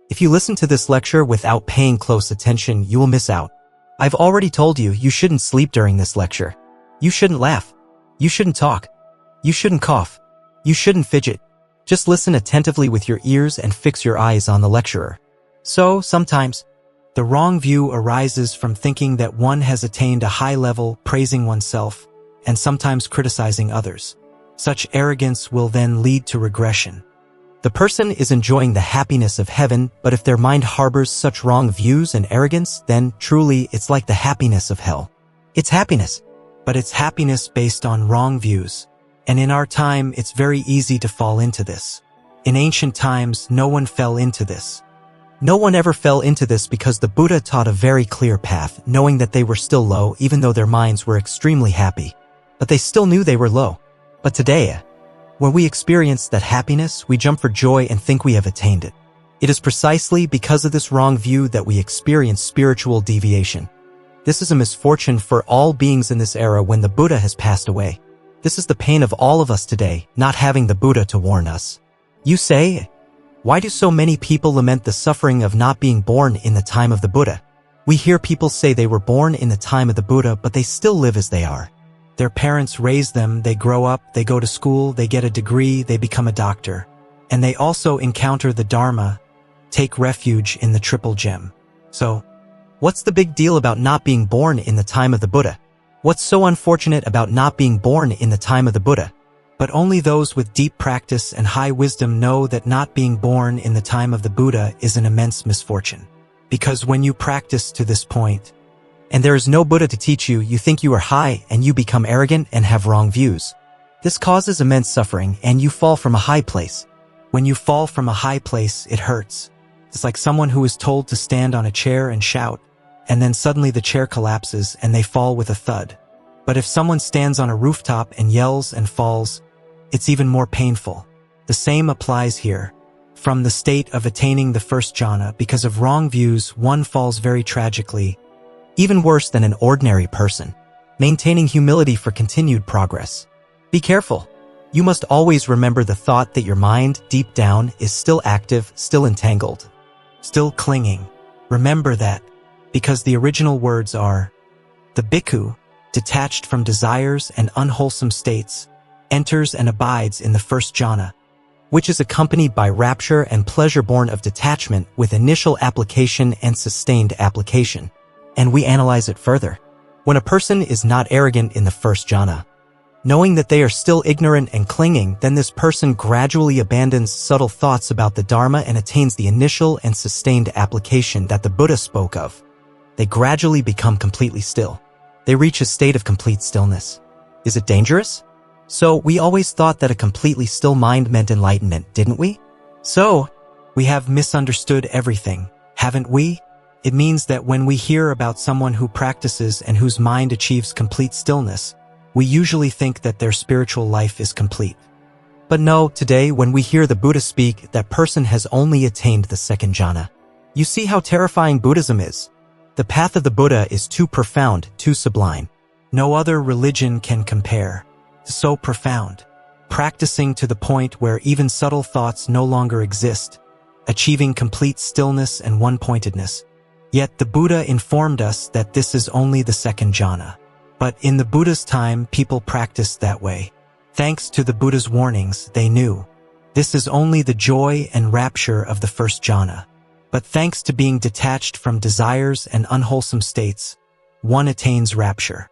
If you listen to this lecture without paying close attention, you will miss out. I've already told you, you shouldn't sleep during this lecture. You shouldn't laugh. You shouldn't talk. You shouldn't cough. You shouldn't fidget. Just listen attentively with your ears and fix your eyes on the lecturer. So, sometimes, the wrong view arises from thinking that one has attained a high level, praising oneself, and sometimes criticizing others. Such arrogance will then lead to regression. The person is enjoying the happiness of heaven, but if their mind harbors such wrong views and arrogance, then truly it's like the happiness of hell. It's happiness, but it's happiness based on wrong views. And in our time, it's very easy to fall into this. In ancient times, no one fell into this. No one ever fell into this because the Buddha taught a very clear path, knowing that they were still low even though their minds were extremely happy. But they still knew they were low. But today, when we experience that happiness, we jump for joy and think we have attained it. It is precisely because of this wrong view that we experience spiritual deviation. This is a misfortune for all beings in this era when the Buddha has passed away. This is the pain of all of us today, not having the Buddha to warn us. You say, why do so many people lament the suffering of not being born in the time of the Buddha? We hear people say they were born in the time of the Buddha, but they still live as they are. Their parents raise them, they grow up, they go to school, they get a degree, they become a doctor. And they also encounter the Dharma, take refuge in the Triple Gem. So, what's the big deal about not being born in the time of the Buddha? What's so unfortunate about not being born in the time of the Buddha? But only those with deep practice and high wisdom know that not being born in the time of the Buddha is an immense misfortune. Because when you practice to this point, and there is no Buddha to teach you, you think you are high and you become arrogant and have wrong views. This causes immense suffering and you fall from a high place. When you fall from a high place, it hurts. It's like someone who is told to stand on a chair and shout, and then suddenly the chair collapses and they fall with a thud. But if someone stands on a rooftop and yells and falls, it's even more painful. The same applies here. From the state of attaining the first jhana, because of wrong views, one falls very tragically, even worse than an ordinary person. Maintaining humility for continued progress. Be careful. You must always remember the thought that your mind, deep down, is still active, still entangled, still clinging. Remember that, because the original words are, the bhikkhu, detached from desires and unwholesome states, enters and abides in the first jhana, which is accompanied by rapture and pleasure born of detachment with initial application and sustained application. And we analyze it further. When a person is not arrogant in the first jhana, knowing that they are still ignorant and clinging, then this person gradually abandons subtle thoughts about the Dharma and attains the initial and sustained application that the Buddha spoke of. They gradually become completely still. They reach a state of complete stillness. Is it dangerous? So, we always thought that a completely still mind meant enlightenment, didn't we? So, we have misunderstood everything, haven't we? It means that when we hear about someone who practices and whose mind achieves complete stillness, we usually think that their spiritual life is complete. But no, today when we hear the Buddha speak, that person has only attained the second jhana. You see how terrifying Buddhism is? The path of the Buddha is too profound, too sublime. No other religion can compare. So profound. Practicing to the point where even subtle thoughts no longer exist, achieving complete stillness and one-pointedness. Yet the Buddha informed us that this is only the second jhana. But in the Buddha's time, people practiced that way. Thanks to the Buddha's warnings, they knew. This is only the joy and rapture of the first jhana. But thanks to being detached from desires and unwholesome states, one attains rapture.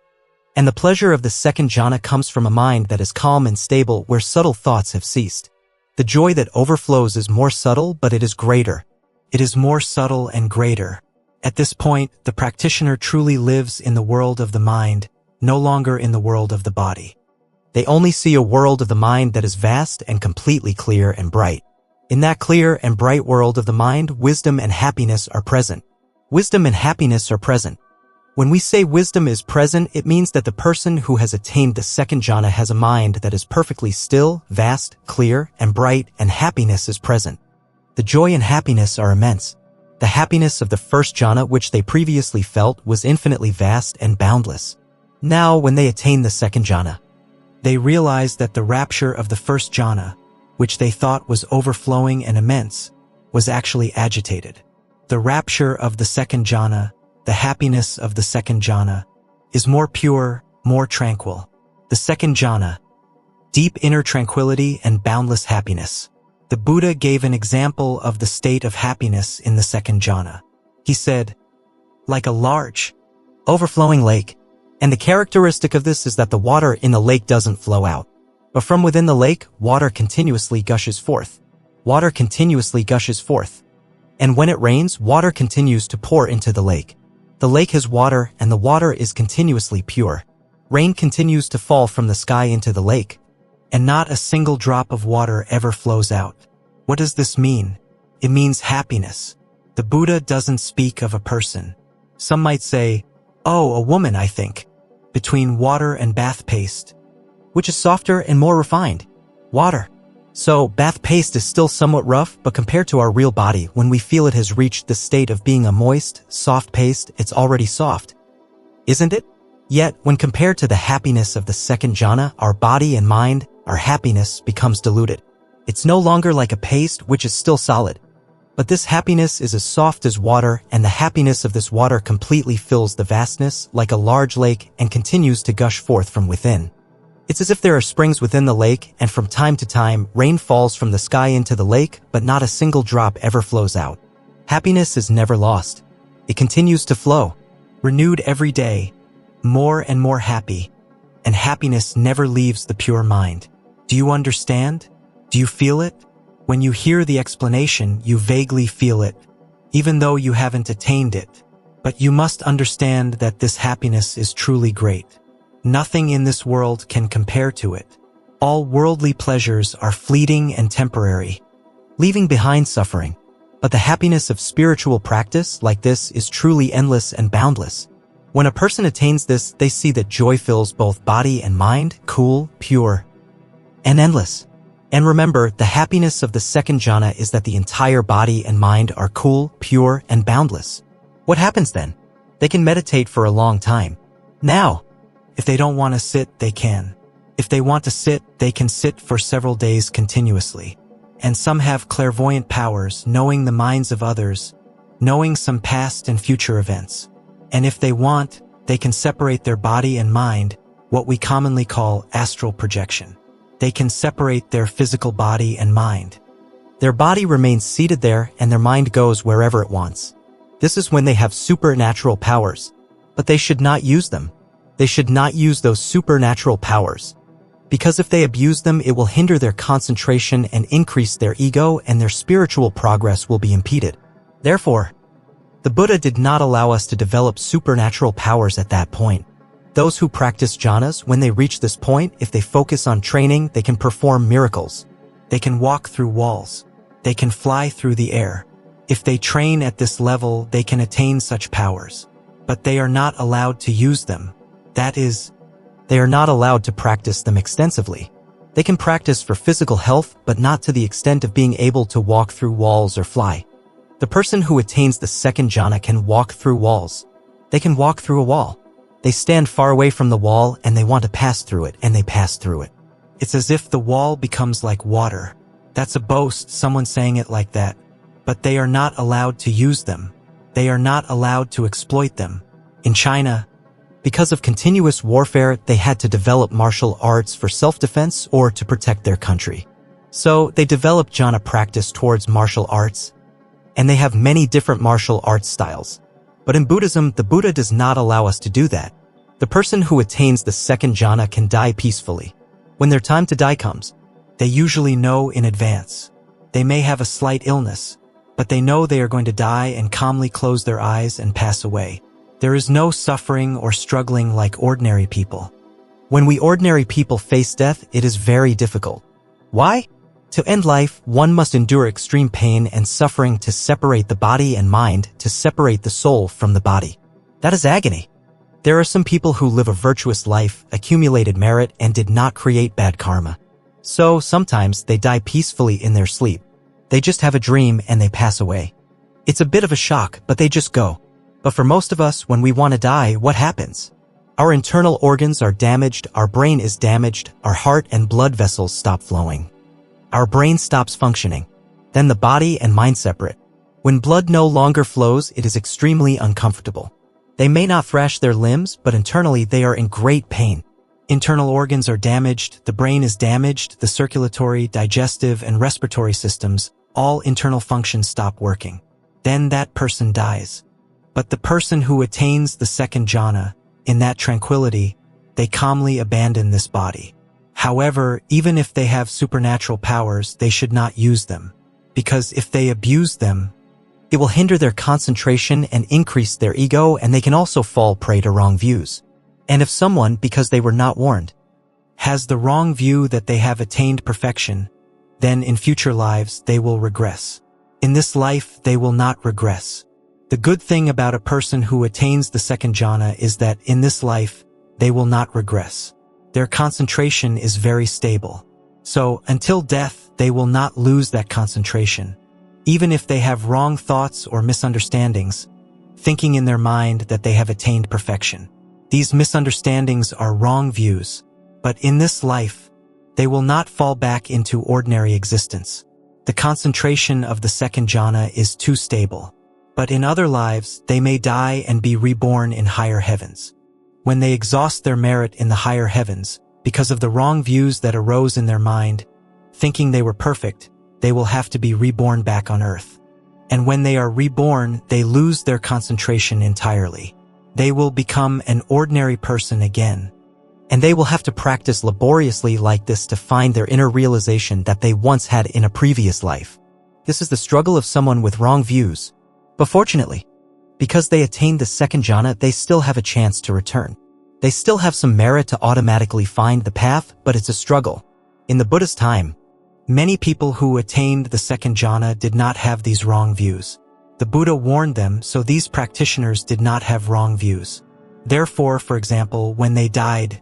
And the pleasure of the second jhana comes from a mind that is calm and stable where subtle thoughts have ceased. The joy that overflows is more subtle, but it is greater. It is more subtle and greater. At this point, the practitioner truly lives in the world of the mind, no longer in the world of the body. They only see a world of the mind that is vast and completely clear and bright. In that clear and bright world of the mind, wisdom and happiness are present. Wisdom and happiness are present. When we say wisdom is present, it means that the person who has attained the second jhana has a mind that is perfectly still, vast, clear, and bright, and happiness is present. The joy and happiness are immense. The happiness of the first jhana, which they previously felt, was infinitely vast and boundless. Now, when they attain the second jhana, they realize that the rapture of the first jhana, which they thought was overflowing and immense, was actually agitated. The rapture of the second jhana, the happiness of the second jhana, is more pure, more tranquil. The second jhana, deep inner tranquility and boundless happiness. The Buddha gave an example of the state of happiness in the second jhana. He said, like a large, overflowing lake. And the characteristic of this is that the water in the lake doesn't flow out. But from within the lake, water continuously gushes forth. Water continuously gushes forth. And when it rains, water continues to pour into the lake. The lake has water, and the water is continuously pure. Rain continues to fall from the sky into the lake, and not a single drop of water ever flows out. What does this mean? It means happiness. The Buddha doesn't speak of a person. Some might say, oh, a woman, I think, between water and bath paste. Which is softer and more refined? Water. So, bath paste is still somewhat rough, but compared to our real body, when we feel it has reached the state of being a moist, soft paste, it's already soft. Isn't it? Yet, when compared to the happiness of the second jhana, our body and mind, our happiness becomes diluted. It's no longer like a paste which is still solid. But this happiness is as soft as water, and the happiness of this water completely fills the vastness like a large lake and continues to gush forth from within. It's as if there are springs within the lake, and from time to time, rain falls from the sky into the lake, but not a single drop ever flows out. Happiness is never lost. It continues to flow, renewed every day, more and more happy, and happiness never leaves the pure mind. Do you understand? Do you feel it? When you hear the explanation, you vaguely feel it, even though you haven't attained it. But you must understand that this happiness is truly great. Nothing in this world can compare to it. All worldly pleasures are fleeting and temporary, leaving behind suffering. But the happiness of spiritual practice like this is truly endless and boundless. When a person attains this, they see that joy fills both body and mind, cool, pure, and endless. And remember, the happiness of the second jhana is that the entire body and mind are cool, pure, and boundless. What happens then? They can meditate for a long time. Now, if they don't want to sit, they can. If they want to sit, they can sit for several days continuously. And some have clairvoyant powers, knowing the minds of others, knowing some past and future events. And if they want, they can separate their body and mind, what we commonly call astral projection. They can separate their physical body and mind. Their body remains seated there and their mind goes wherever it wants. This is when they have supernatural powers. But they should not use them. They should not use those supernatural powers. Because if they abuse them, it will hinder their concentration and increase their ego, and their spiritual progress will be impeded. Therefore, the Buddha did not allow us to develop supernatural powers at that point. Those who practice jhanas, when they reach this point, if they focus on training, they can perform miracles. They can walk through walls. They can fly through the air. If they train at this level, they can attain such powers. But they are not allowed to use them. That is, they are not allowed to practice them extensively. They can practice for physical health, but not to the extent of being able to walk through walls or fly. The person who attains the second jhana can walk through walls. They can walk through a wall. They stand far away from the wall and they want to pass through it, and they pass through it. It's as if the wall becomes like water. That's a boast, someone saying it like that. But they are not allowed to use them. They are not allowed to exploit them. In China, because of continuous warfare, they had to develop martial arts for self-defense or to protect their country. So they developed jhana practice towards martial arts, and they have many different martial arts styles. But in Buddhism, the Buddha does not allow us to do that. The person who attains the second jhana can die peacefully. When their time to die comes, they usually know in advance. They may have a slight illness, but they know they are going to die and calmly close their eyes and pass away. There is no suffering or struggling like ordinary people. When we ordinary people face death, it is very difficult. Why? To end life, one must endure extreme pain and suffering to separate the body and mind, to separate the soul from the body. That is agony. There are some people who live a virtuous life, accumulated merit, and did not create bad karma. So sometimes they die peacefully in their sleep. They just have a dream and they pass away. It's a bit of a shock, but they just go. But for most of us, when we want to die, what happens? Our internal organs are damaged, our brain is damaged, our heart and blood vessels stop flowing. Our brain stops functioning. Then the body and mind separate. When blood no longer flows, it is extremely uncomfortable. They may not thrash their limbs, but internally they are in great pain. Internal organs are damaged, the brain is damaged, the circulatory, digestive, and respiratory systems, all internal functions stop working. Then that person dies. But the person who attains the second jhana, in that tranquility, they calmly abandon this body. However, even if they have supernatural powers, they should not use them. Because if they abuse them, it will hinder their concentration and increase their ego, and they can also fall prey to wrong views. And if someone, because they were not warned, has the wrong view that they have attained perfection, then in future lives they will regress. In this life, they will not regress. The good thing about a person who attains the second jhana is that in this life, they will not regress. Their concentration is very stable. So, until death, they will not lose that concentration. Even if they have wrong thoughts or misunderstandings, thinking in their mind that they have attained perfection. These misunderstandings are wrong views, but in this life, they will not fall back into ordinary existence. The concentration of the second jhana is too stable, but in other lives, they may die and be reborn in higher heavens. When they exhaust their merit in the higher heavens, because of the wrong views that arose in their mind, thinking they were perfect, they will have to be reborn back on earth. And when they are reborn, they lose their concentration entirely. They will become an ordinary person again. And they will have to practice laboriously like this to find their inner realization that they once had in a previous life. This is the struggle of someone with wrong views. But fortunately, because they attained the second jhana, they still have a chance to return. They still have some merit to automatically find the path, but it's a struggle. In the Buddhist time, many people who attained the second jhana did not have these wrong views. The Buddha warned them, so these practitioners did not have wrong views. Therefore, for example, when they died,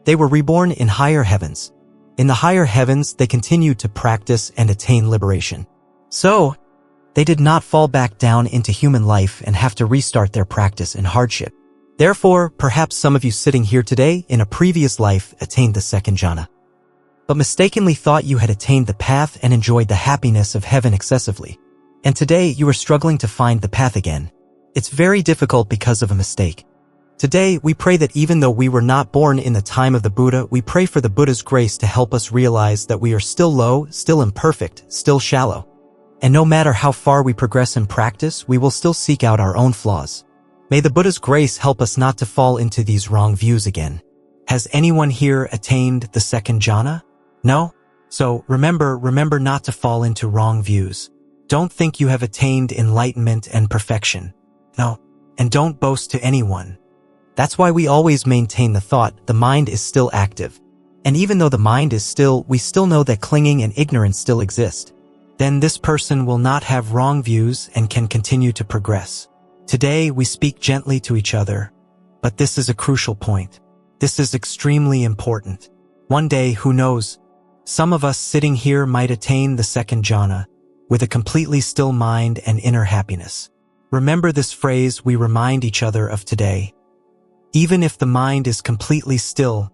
they were reborn in higher heavens. In the higher heavens, they continued to practice and attain liberation. So, they did not fall back down into human life and have to restart their practice in hardship. Therefore, perhaps some of you sitting here today in a previous life attained the second jhana, but mistakenly thought you had attained the path and enjoyed the happiness of heaven excessively. And today you are struggling to find the path again. It's very difficult because of a mistake. Today, we pray that even though we were not born in the time of the Buddha, we pray for the Buddha's grace to help us realize that we are still low, still imperfect, still shallow. And no matter how far we progress in practice, we will still seek out our own flaws. May the Buddha's grace help us not to fall into these wrong views again. Has anyone here attained the second jhana? No? So remember not to fall into wrong views. Don't think you have attained enlightenment and perfection. No. And don't boast to anyone. That's why we always maintain the thought the mind is still active. And even though the mind is still, we still know that clinging and ignorance still exist. Then this person will not have wrong views and can continue to progress. Today we speak gently to each other, but this is a crucial point. This is extremely important. One day, who knows, some of us sitting here might attain the second jhana with a completely still mind and inner happiness. Remember this phrase we remind each other of today. Even if the mind is completely still,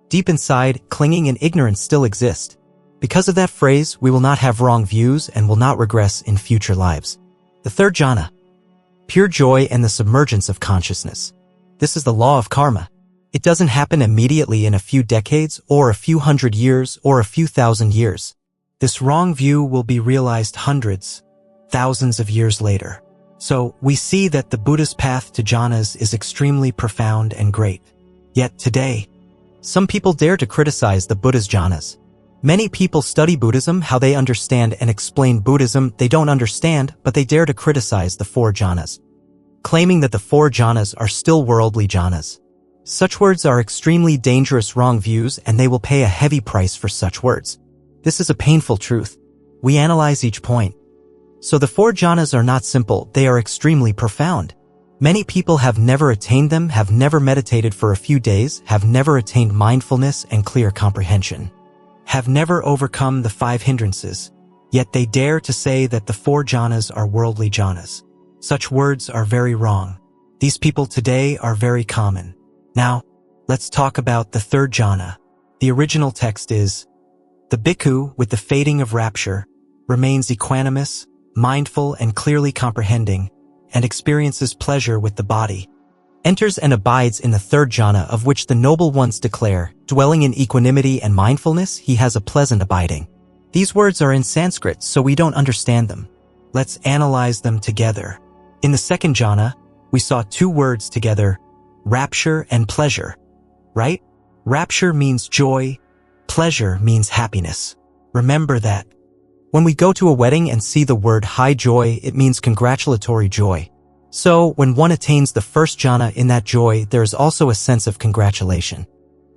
deep inside, clinging and ignorance still exist. Because of that phrase, we will not have wrong views and will not regress in future lives. The third jhana, pure joy and the submergence of consciousness. This is the law of karma. It doesn't happen immediately in a few decades or a few hundred years or a few thousand years. This wrong view will be realized hundreds, thousands of years later. So, we see that the Buddhist path to jhanas is extremely profound and great. Yet today, some people dare to criticize the Buddha's jhanas. Many people study Buddhism, how they understand and explain Buddhism they don't understand, but they dare to criticize the four jhanas, claiming that the four jhanas are still worldly jhanas. Such words are extremely dangerous wrong views, and they will pay a heavy price for such words. This is a painful truth. We analyze each point. So the four jhanas are not simple, they are extremely profound. Many people have never attained them, have never meditated for a few days, have never attained mindfulness and clear comprehension, have never overcome the five hindrances, yet they dare to say that the four jhanas are worldly jhanas. Such words are very wrong. These people today are very common. Now, let's talk about the third jhana. The original text is, the bhikkhu, with the fading of rapture, remains equanimous, mindful and clearly comprehending, and experiences pleasure with the body, enters and abides in the third jhana, of which the noble ones declare, dwelling in equanimity and mindfulness, he has a pleasant abiding. These words are in Sanskrit, so we don't understand them. Let's analyze them together. In the second jhana, we saw two words together, rapture and pleasure, right? Rapture means joy, pleasure means happiness. Remember that. When we go to a wedding and see the word high joy, it means congratulatory joy. So, when one attains the first jhana in that joy, there is also a sense of congratulation.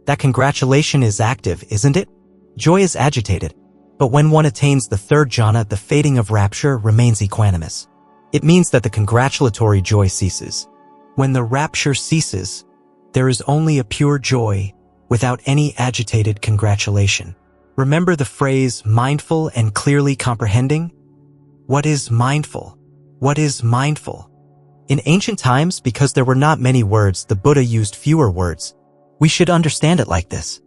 That congratulation is active, isn't it? Joy is agitated. But when one attains the third jhana, the fading of rapture remains equanimous. It means that the congratulatory joy ceases. When the rapture ceases, there is only a pure joy without any agitated congratulation. Remember the phrase mindful and clearly comprehending? What is mindful? What is mindful? In ancient times, because there were not many words, the Buddha used fewer words. We should understand it like this.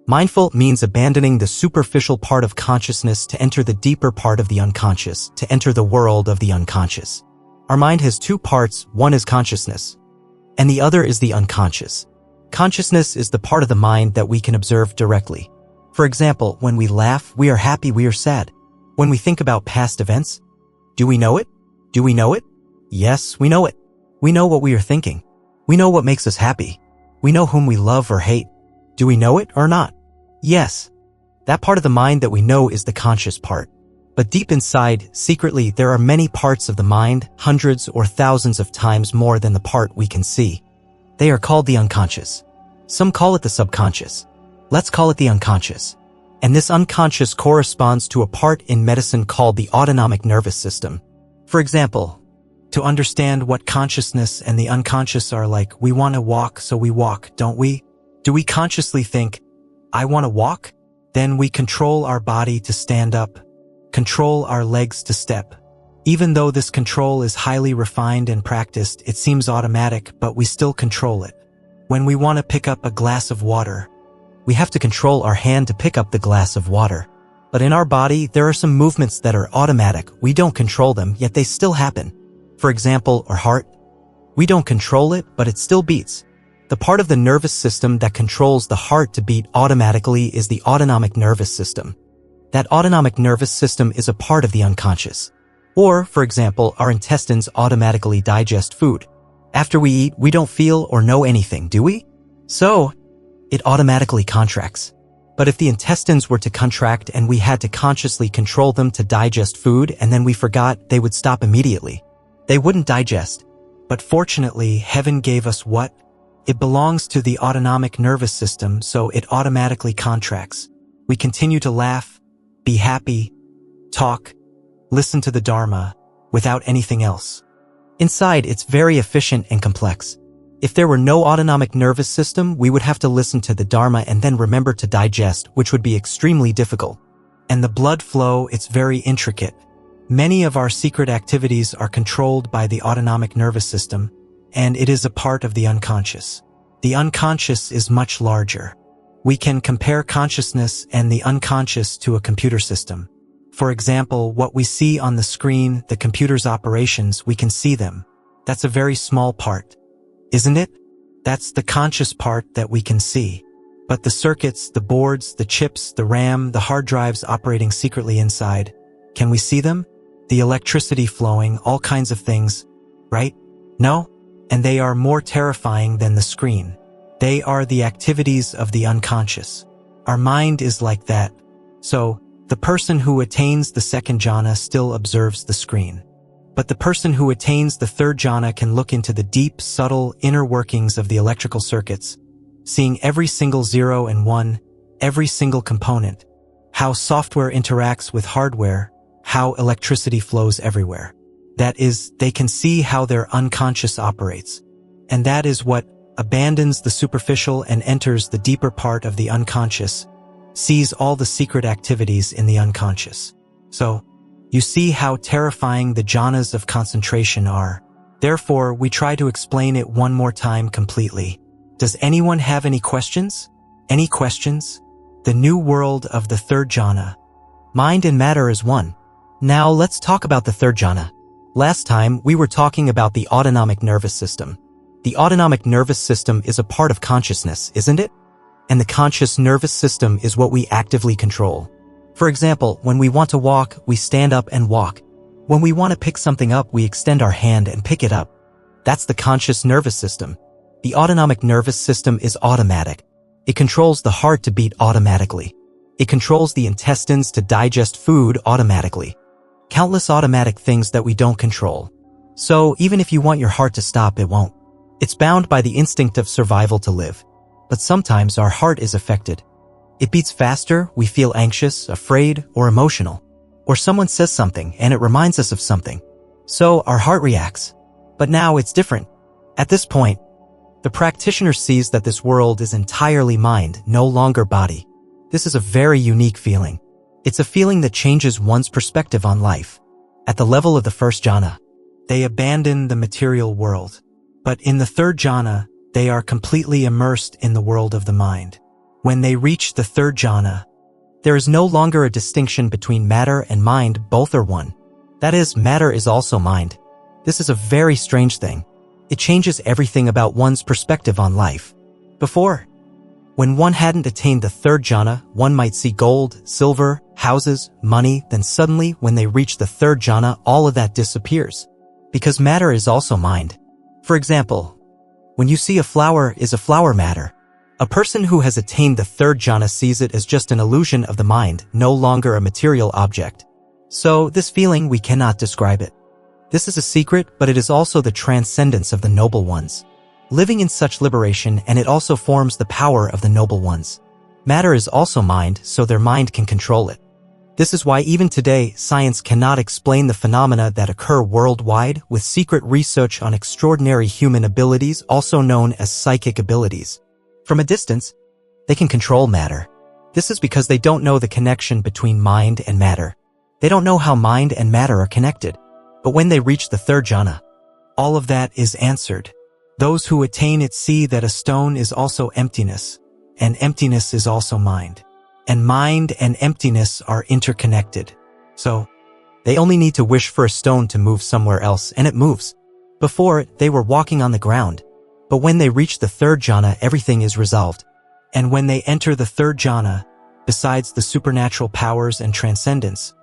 Mindful means abandoning the superficial part of consciousness to enter the deeper part of the unconscious, to enter the world of the unconscious. Our mind has two parts, one is consciousness, and the other is the unconscious. Consciousness is the part of the mind that we can observe directly. For example, when we laugh, we are happy, we are sad. When we think about past events, do we know it? Do we know it? Yes, we know it. We know what we are thinking. We know what makes us happy. We know whom we love or hate. Do we know it or not? Yes. That part of the mind that we know is the conscious part. But deep inside, secretly, there are many parts of the mind, hundreds or thousands of times more than the part we can see. They are called the unconscious. Some call it the subconscious. Let's call it the unconscious. And this unconscious corresponds to a part in medicine called the autonomic nervous system. For example, to understand what consciousness and the unconscious are like, we want to walk, so we walk, don't we? Do we consciously think, I want to walk? Then we control our body to stand up, control our legs to step. Even though this control is highly refined and practiced, it seems automatic, but we still control it. When we want to pick up a glass of water, we have to control our hand to pick up the glass of water. But in our body, there are some movements that are automatic. We don't control them, yet they still happen. For example, our heart. We don't control it, but it still beats. The part of the nervous system that controls the heart to beat automatically is the autonomic nervous system. That autonomic nervous system is a part of the unconscious. Or, for example, our intestines automatically digest food. After we eat, we don't feel or know anything, do we? So, it automatically contracts. But if the intestines were to contract and we had to consciously control them to digest food and then we forgot, they would stop immediately. They wouldn't digest. But fortunately, heaven gave us what? It belongs to the autonomic nervous system, so it automatically contracts. We continue to laugh, be happy, talk, listen to the Dharma, without anything else. Inside, it's very efficient and complex. If there were no autonomic nervous system, we would have to listen to the Dharma and then remember to digest, which would be extremely difficult. And the blood flow, it's very intricate. Many of our secret activities are controlled by the autonomic nervous system, and it is a part of the unconscious. The unconscious is much larger. We can compare consciousness and the unconscious to a computer system. For example, what we see on the screen, the computer's operations, we can see them. That's a very small part, isn't it? That's the conscious part that we can see. But the circuits, the boards, the chips, the RAM, the hard drives operating secretly inside, can we see them? The electricity flowing, all kinds of things, right? No? And they are more terrifying than the screen. They are the activities of the unconscious. Our mind is like that. So, the person who attains the second jhana still observes the screen. But the person who attains the third jhana can look into the deep, subtle, inner workings of the electrical circuits, seeing every single 0 and 1, every single component, how software interacts with hardware, how electricity flows everywhere. That is, they can see how their unconscious operates. And that is what abandons the superficial and enters the deeper part of the unconscious, sees all the secret activities in the unconscious. So, you see how terrifying the jhanas of concentration are. Therefore, we try to explain it one more time completely. Does anyone have any questions? Any questions? The new world of the third jhana. Mind and matter is one. Now let's talk about the third jhana. Last time, we were talking about the autonomic nervous system. The autonomic nervous system is a part of consciousness, isn't it? And the conscious nervous system is what we actively control. For example, when we want to walk, we stand up and walk. When we want to pick something up, we extend our hand and pick it up. That's the conscious nervous system. The autonomic nervous system is automatic. It controls the heart to beat automatically. It controls the intestines to digest food automatically. Countless automatic things that we don't control. So even if you want your heart to stop, it won't. It's bound by the instinct of survival to live. But sometimes our heart is affected. It beats faster, we feel anxious, afraid, or emotional. Or someone says something and it reminds us of something. So our heart reacts. But now it's different. At this point, the practitioner sees that this world is entirely mind, no longer body. This is a very unique feeling. It's a feeling that changes one's perspective on life. At the level of the first jhana, They abandon the material world. But in the third jhana, they are completely immersed in the world of the mind. When they reach the third jhana, there is no longer a distinction between matter and mind, both are one. That is, matter is also mind. This is a very strange thing. It changes everything about one's perspective on life. Before, when one hadn't attained the third jhana, one might see gold, silver, houses, money, then suddenly, when they reach the third jhana, all of that disappears. Because matter is also mind. For example, when you see a flower, is a flower matter? A person who has attained the third jhana sees it as just an illusion of the mind, no longer a material object. So, this feeling, we cannot describe it. This is a secret, but it is also the transcendence of the noble ones. Living in such liberation, and it also forms the power of the noble ones. Matter is also mind, so their mind can control it. This is why even today, science cannot explain the phenomena that occur worldwide with secret research on extraordinary human abilities, also known as psychic abilities. From a distance, they can control matter. This is because they don't know the connection between mind and matter. They don't know how mind and matter are connected. But when they reach the third jhana, all of that is answered. Those who attain it see that a stone is also emptiness, and emptiness is also mind. And mind and emptiness are interconnected. So, they only need to wish for a stone to move somewhere else, and it moves. Before it, they were walking on the ground. But when they reach the third jhana, everything is resolved. And when they enter the third jhana, besides the supernatural powers and transcendence,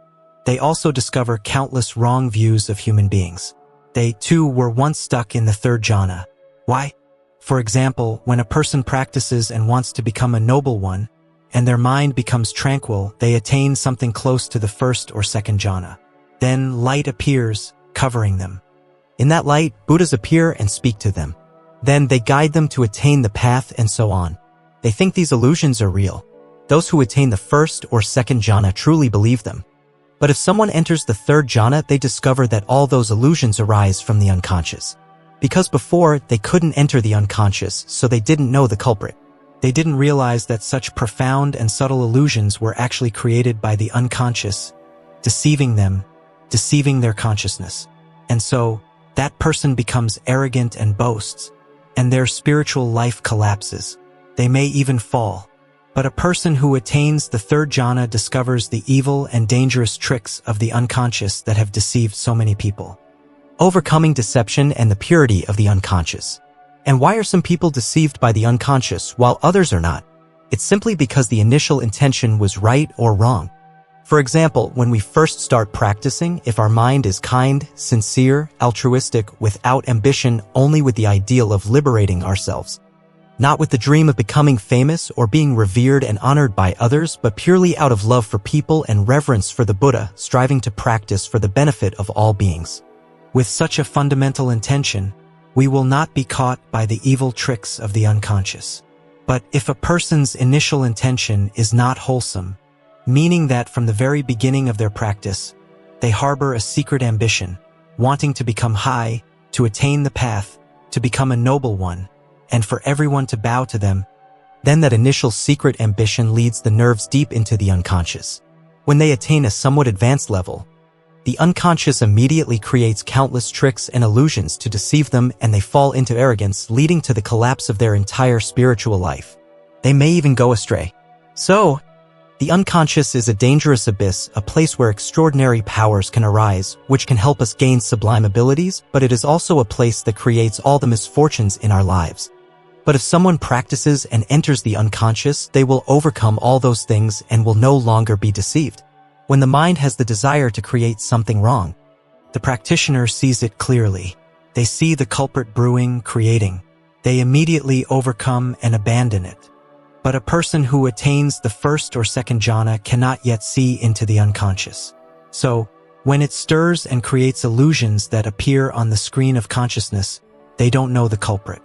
they also discover countless wrong views of human beings. They, too, were once stuck in the third jhana. Why? For example, when a person practices and wants to become a noble one, and their mind becomes tranquil, they attain something close to the first or second jhana. Then light appears, covering them. In that light, Buddhas appear and speak to them. Then they guide them to attain the path and so on. They think these illusions are real. Those who attain the first or second jhana truly believe them. But if someone enters the third jhana, they discover that all those illusions arise from the unconscious. Because before, they couldn't enter the unconscious, so they didn't know the culprit. They didn't realize that such profound and subtle illusions were actually created by the unconscious, deceiving them, deceiving their consciousness. And so, that person becomes arrogant and boasts, and their spiritual life collapses. They may even fall. But a person who attains the third jhana discovers the evil and dangerous tricks of the unconscious that have deceived so many people. Overcoming deception and the purity of the unconscious. And why are some people deceived by the unconscious while others are not? It's simply because the initial intention was right or wrong. For example, when we first start practicing, if our mind is kind, sincere, altruistic, without ambition, only with the ideal of liberating ourselves, not with the dream of becoming famous or being revered and honored by others, but purely out of love for people and reverence for the Buddha, striving to practice for the benefit of all beings. With such a fundamental intention, we will not be caught by the evil tricks of the unconscious. But if a person's initial intention is not wholesome, meaning that from the very beginning of their practice, they harbor a secret ambition, wanting to become high, to attain the path, to become a noble one, and for everyone to bow to them, then that initial secret ambition leads the nerves deep into the unconscious. When they attain a somewhat advanced level, the unconscious immediately creates countless tricks and illusions to deceive them, and they fall into arrogance, leading to the collapse of their entire spiritual life. They may even go astray. So, the unconscious is a dangerous abyss, a place where extraordinary powers can arise, which can help us gain sublime abilities, but it is also a place that creates all the misfortunes in our lives. But if someone practices and enters the unconscious, they will overcome all those things and will no longer be deceived. When the mind has the desire to create something wrong, the practitioner sees it clearly. They see the culprit brewing, creating. They immediately overcome and abandon it. But a person who attains the first or second jhana cannot yet see into the unconscious. So, when it stirs and creates illusions that appear on the screen of consciousness, they don't know the culprit.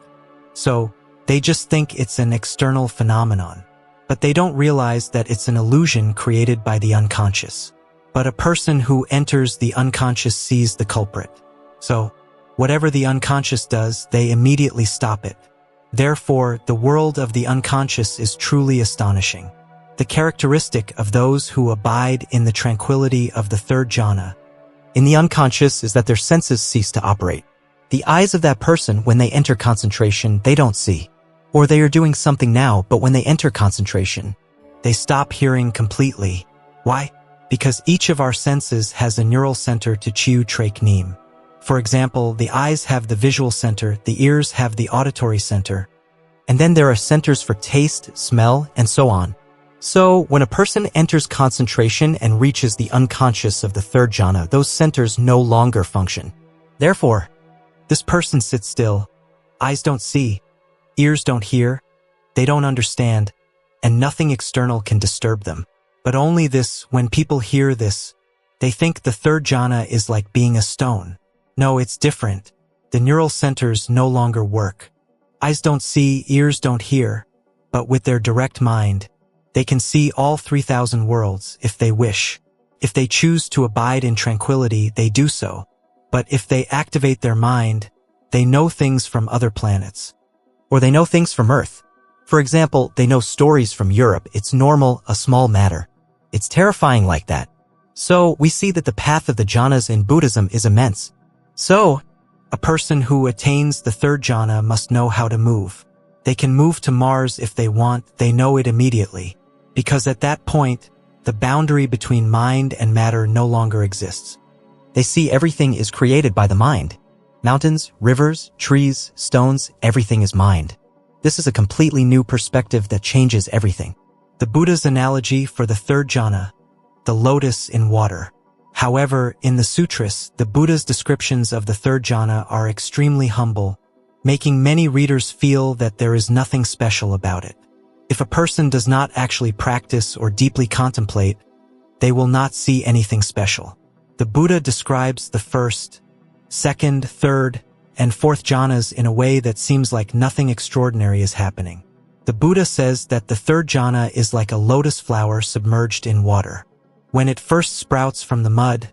So, they just think it's an external phenomenon. But they don't realize that it's an illusion created by the unconscious. But a person who enters the unconscious sees the culprit. So, whatever the unconscious does, they immediately stop it. Therefore, the world of the unconscious is truly astonishing. The characteristic of those who abide in the tranquility of the third jhana In the unconscious is that their senses cease to operate. The eyes of that person, when they enter concentration, they don't see. Or they are doing something now, but when they enter concentration, they stop hearing completely. Why? Because each of our senses has a neural center to chew trach neem. For example, the eyes have the visual center, the ears have the auditory center, and then there are centers for taste, smell, and so on. So, when a person enters concentration and reaches the unconscious of the third jhana, those centers no longer function. Therefore, this person sits still. Eyes don't see, ears don't hear, they don't understand, and nothing external can disturb them. But only this, when people hear this, they think the third jhana is like being a stone. No, it's different. The neural centers no longer work. Eyes don't see, ears don't hear, but with their direct mind, they can see all 3,000 worlds if they wish. If they choose to abide in tranquility, they do so. But if they activate their mind, they know things from other planets. Or they know things from Earth. For example, they know stories from Europe. It's normal, a small matter. It's terrifying like that. So, we see that the path of the jhanas in Buddhism is immense. So, a person who attains the third jhana must know how to move. They can move to Mars if they want, they know it immediately. Because at that point, the boundary between mind and matter no longer exists. They see everything is created by the mind. Mountains, rivers, trees, stones, everything is mind. This is a completely new perspective that changes everything. The Buddha's analogy for the third jhana, the lotus in water. However, in the sutras, the Buddha's descriptions of the third jhana are extremely humble, making many readers feel that there is nothing special about it. If a person does not actually practice or deeply contemplate, they will not see anything special. The Buddha describes the first, second, third, and fourth jhanas in a way that seems like nothing extraordinary is happening. The Buddha says that the third jhana is like a lotus flower submerged in water. When it first sprouts from the mud,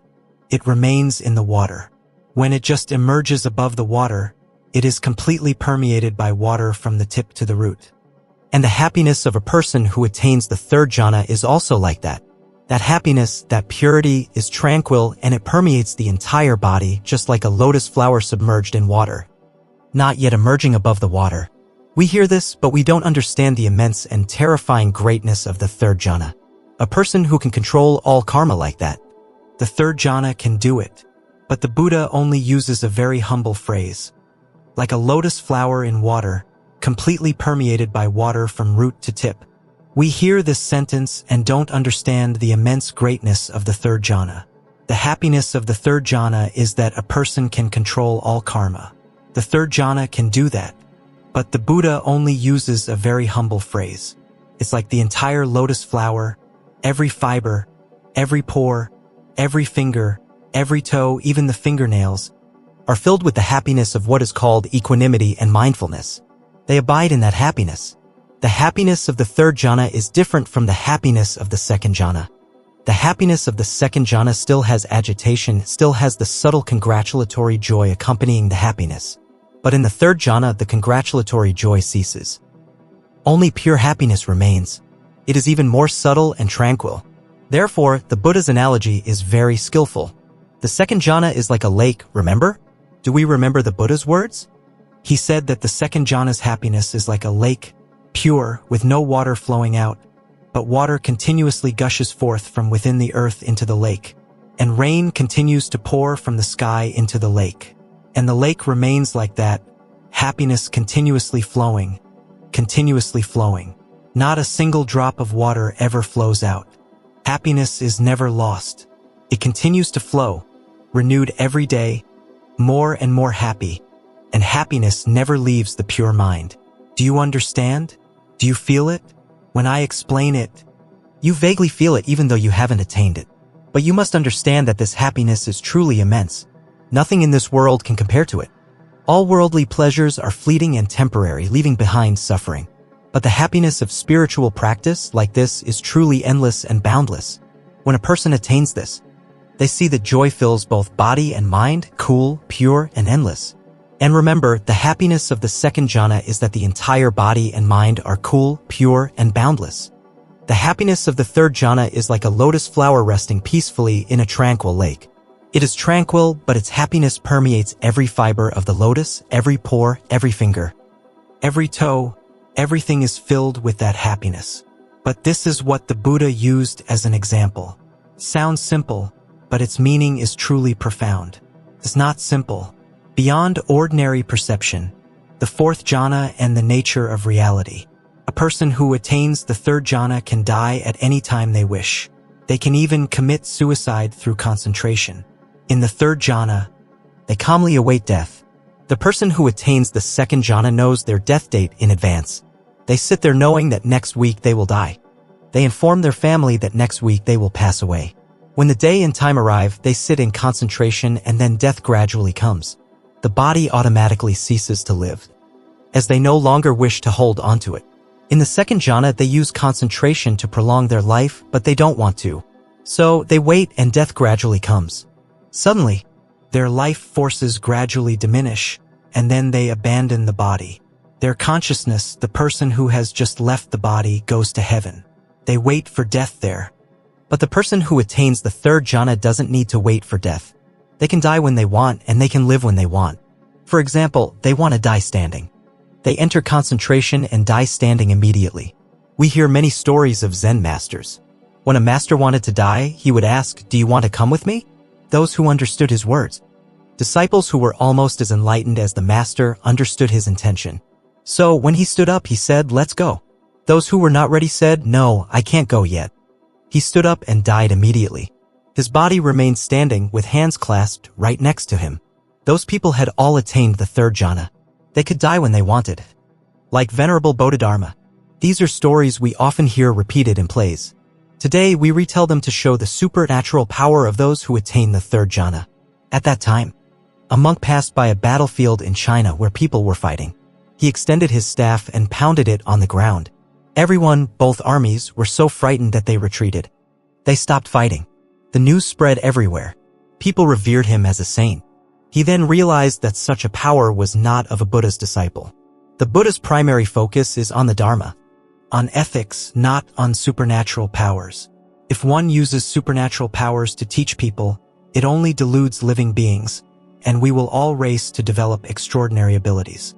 it remains in the water. When it just emerges above the water, it is completely permeated by water from the tip to the root. And the happiness of a person who attains the third jhana is also like that. That happiness, that purity, is tranquil and it permeates the entire body just like a lotus flower submerged in water, not yet emerging above the water. We hear this, but we don't understand the immense and terrifying greatness of the third jhana. A person who can control all karma like that. The third jhana can do it, but the Buddha only uses a very humble phrase. Like a lotus flower in water, completely permeated by water from root to tip. We hear this sentence and don't understand the immense greatness of the third jhana. The happiness of the third jhana is that a person can control all karma. The third jhana can do that, but the Buddha only uses a very humble phrase. It's like the entire lotus flower, every fiber, every pore, every finger, every toe, even the fingernails, are filled with the happiness of what is called equanimity and mindfulness. They abide in that happiness. The happiness of the third jhana is different from the happiness of the second jhana. The happiness of the second jhana still has agitation, still has the subtle congratulatory joy accompanying the happiness. But in the third jhana, the congratulatory joy ceases. Only pure happiness remains. It is even more subtle and tranquil. Therefore, the Buddha's analogy is very skillful. The second jhana is like a lake, remember? Do we remember the Buddha's words? He said that the second jhana's happiness is like a lake, pure, with no water flowing out, but water continuously gushes forth from within the earth into the lake, and rain continues to pour from the sky into the lake. And the lake remains like that, happiness continuously flowing. Not a single drop of water ever flows out. Happiness is never lost. It continues to flow, renewed every day, more and more happy, and happiness never leaves the pure mind. Do you understand? Do you feel it? When I explain it, you vaguely feel it even though you haven't attained it. But you must understand that this happiness is truly immense. Nothing in this world can compare to it. All worldly pleasures are fleeting and temporary, leaving behind suffering. But the happiness of spiritual practice like this is truly endless and boundless. When a person attains this, they see that joy fills both body and mind, cool, pure, and endless. And remember, the happiness of the second jhana is that the entire body and mind are cool, pure, and boundless. The happiness of the third jhana is like a lotus flower resting peacefully in a tranquil lake. It is tranquil, but its happiness permeates every fiber of the lotus, every pore, every finger, every toe. Everything is filled with that happiness. But this is what the Buddha used as an example. Sounds simple, but its meaning is truly profound. It's not simple. Beyond ordinary perception, the fourth jhana and the nature of reality. A person who attains the third jhana can die at any time they wish. They can even commit suicide through concentration. In the third jhana, they calmly await death. The person who attains the second jhana knows their death date in advance. They sit there knowing that next week they will die. They inform their family that next week they will pass away. When the day and time arrive, they sit in concentration and then death gradually comes. The body automatically ceases to live, as they no longer wish to hold onto it. In the second jhana, they use concentration to prolong their life, but they don't want to. So they wait and death gradually comes. Suddenly, their life forces gradually diminish, and then they abandon the body. Their consciousness, the person who has just left the body, goes to heaven. They wait for death there. But the person who attains the third jhana doesn't need to wait for death. They can die when they want, and they can live when they want. For example, they want to die standing. They enter concentration and die standing immediately. We hear many stories of Zen masters. When a master wanted to die, he would ask, "Do you want to come with me?" Those who understood his words. Disciples who were almost as enlightened as the master understood his intention. So when he stood up, he said, "Let's go." Those who were not ready said, "No, I can't go yet." He stood up and died immediately. His body remained standing with hands clasped right next to him. Those people had all attained the third jhana. They could die when they wanted. Like Venerable Bodhidharma. These are stories we often hear repeated in plays. Today we retell them to show the supernatural power of those who attain the third jhana. At that time, a monk passed by a battlefield in China where people were fighting. He extended his staff and pounded it on the ground. Everyone, both armies, were so frightened that they retreated. They stopped fighting. The news spread everywhere. People revered him as a saint. He then realized that such a power was not of a Buddha's disciple. The Buddha's primary focus is on the Dharma, on ethics, not on supernatural powers. If one uses supernatural powers to teach people, it only deludes living beings, and we will all race to develop extraordinary abilities.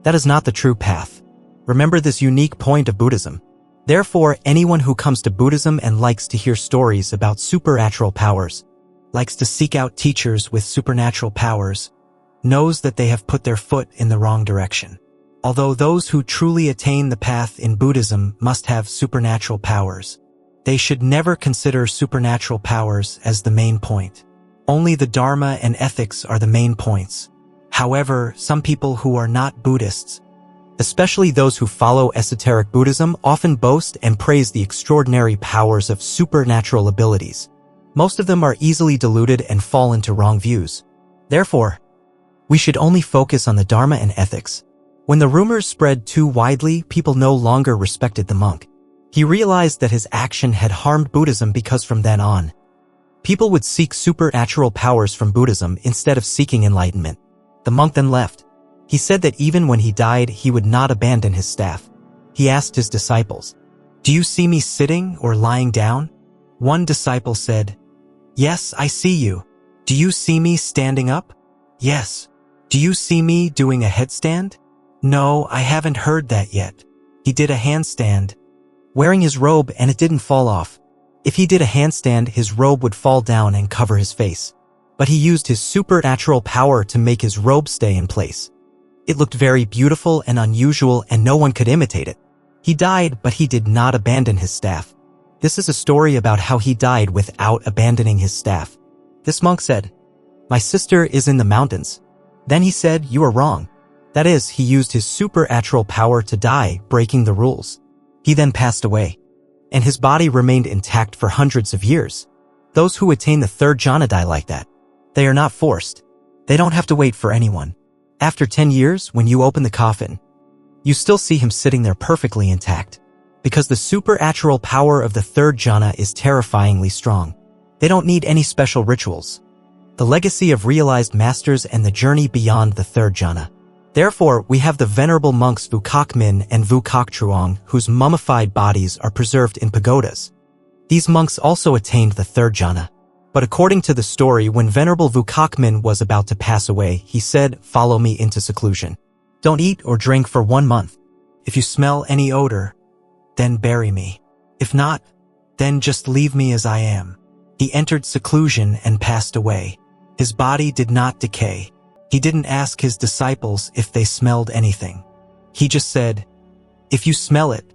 That is not the true path. Remember this unique point of Buddhism. Therefore, anyone who comes to Buddhism and likes to hear stories about supernatural powers, likes to seek out teachers with supernatural powers, knows that they have put their foot in the wrong direction. Although those who truly attain the path in Buddhism must have supernatural powers, they should never consider supernatural powers as the main point. Only the Dharma and ethics are the main points. However, some people who are not Buddhists, especially those who follow esoteric Buddhism, often boast and praise the extraordinary powers of supernatural abilities. Most of them are easily deluded and fall into wrong views. Therefore, we should only focus on the Dharma and ethics. When the rumors spread too widely, people no longer respected the monk. He realized that his action had harmed Buddhism because from then on, people would seek supernatural powers from Buddhism instead of seeking enlightenment. The monk then left. He said that even when he died, he would not abandon his staff. He asked his disciples, "Do you see me sitting or lying down?" One disciple said, "Yes, I see you." "Do you see me standing up?" "Yes." "Do you see me doing a headstand?" "No, I haven't heard that yet." He did a handstand, wearing his robe, and it didn't fall off. If he did a handstand, his robe would fall down and cover his face. But he used his supernatural power to make his robe stay in place. It looked very beautiful and unusual, and no one could imitate it. He died, but he did not abandon his staff. This is a story about how he died without abandoning his staff. This monk said, "My sister is in the mountains." Then he said, "You are wrong." That is, he used his supernatural power to die, breaking the rules. He then passed away, and his body remained intact for hundreds of years. Those who attain the third jhana die like that. They are not forced. They don't have to wait for anyone. After 10 years, when you open the coffin, you still see him sitting there perfectly intact. Because the supernatural power of the third jhana is terrifyingly strong. They don't need any special rituals. The legacy of realized masters and the journey beyond the third jhana. Therefore, we have the venerable monks Vu Kok Min and Vu Kok Truong, whose mummified bodies are preserved in pagodas. These monks also attained the third jhana. But according to the story, when Venerable Vukakmin was about to pass away, he said, "Follow me into seclusion. Don't eat or drink for 1 month. If you smell any odor, then bury me. If not, then just leave me as I am." He entered seclusion and passed away. His body did not decay. He didn't ask his disciples if they smelled anything. He just said, "If you smell it,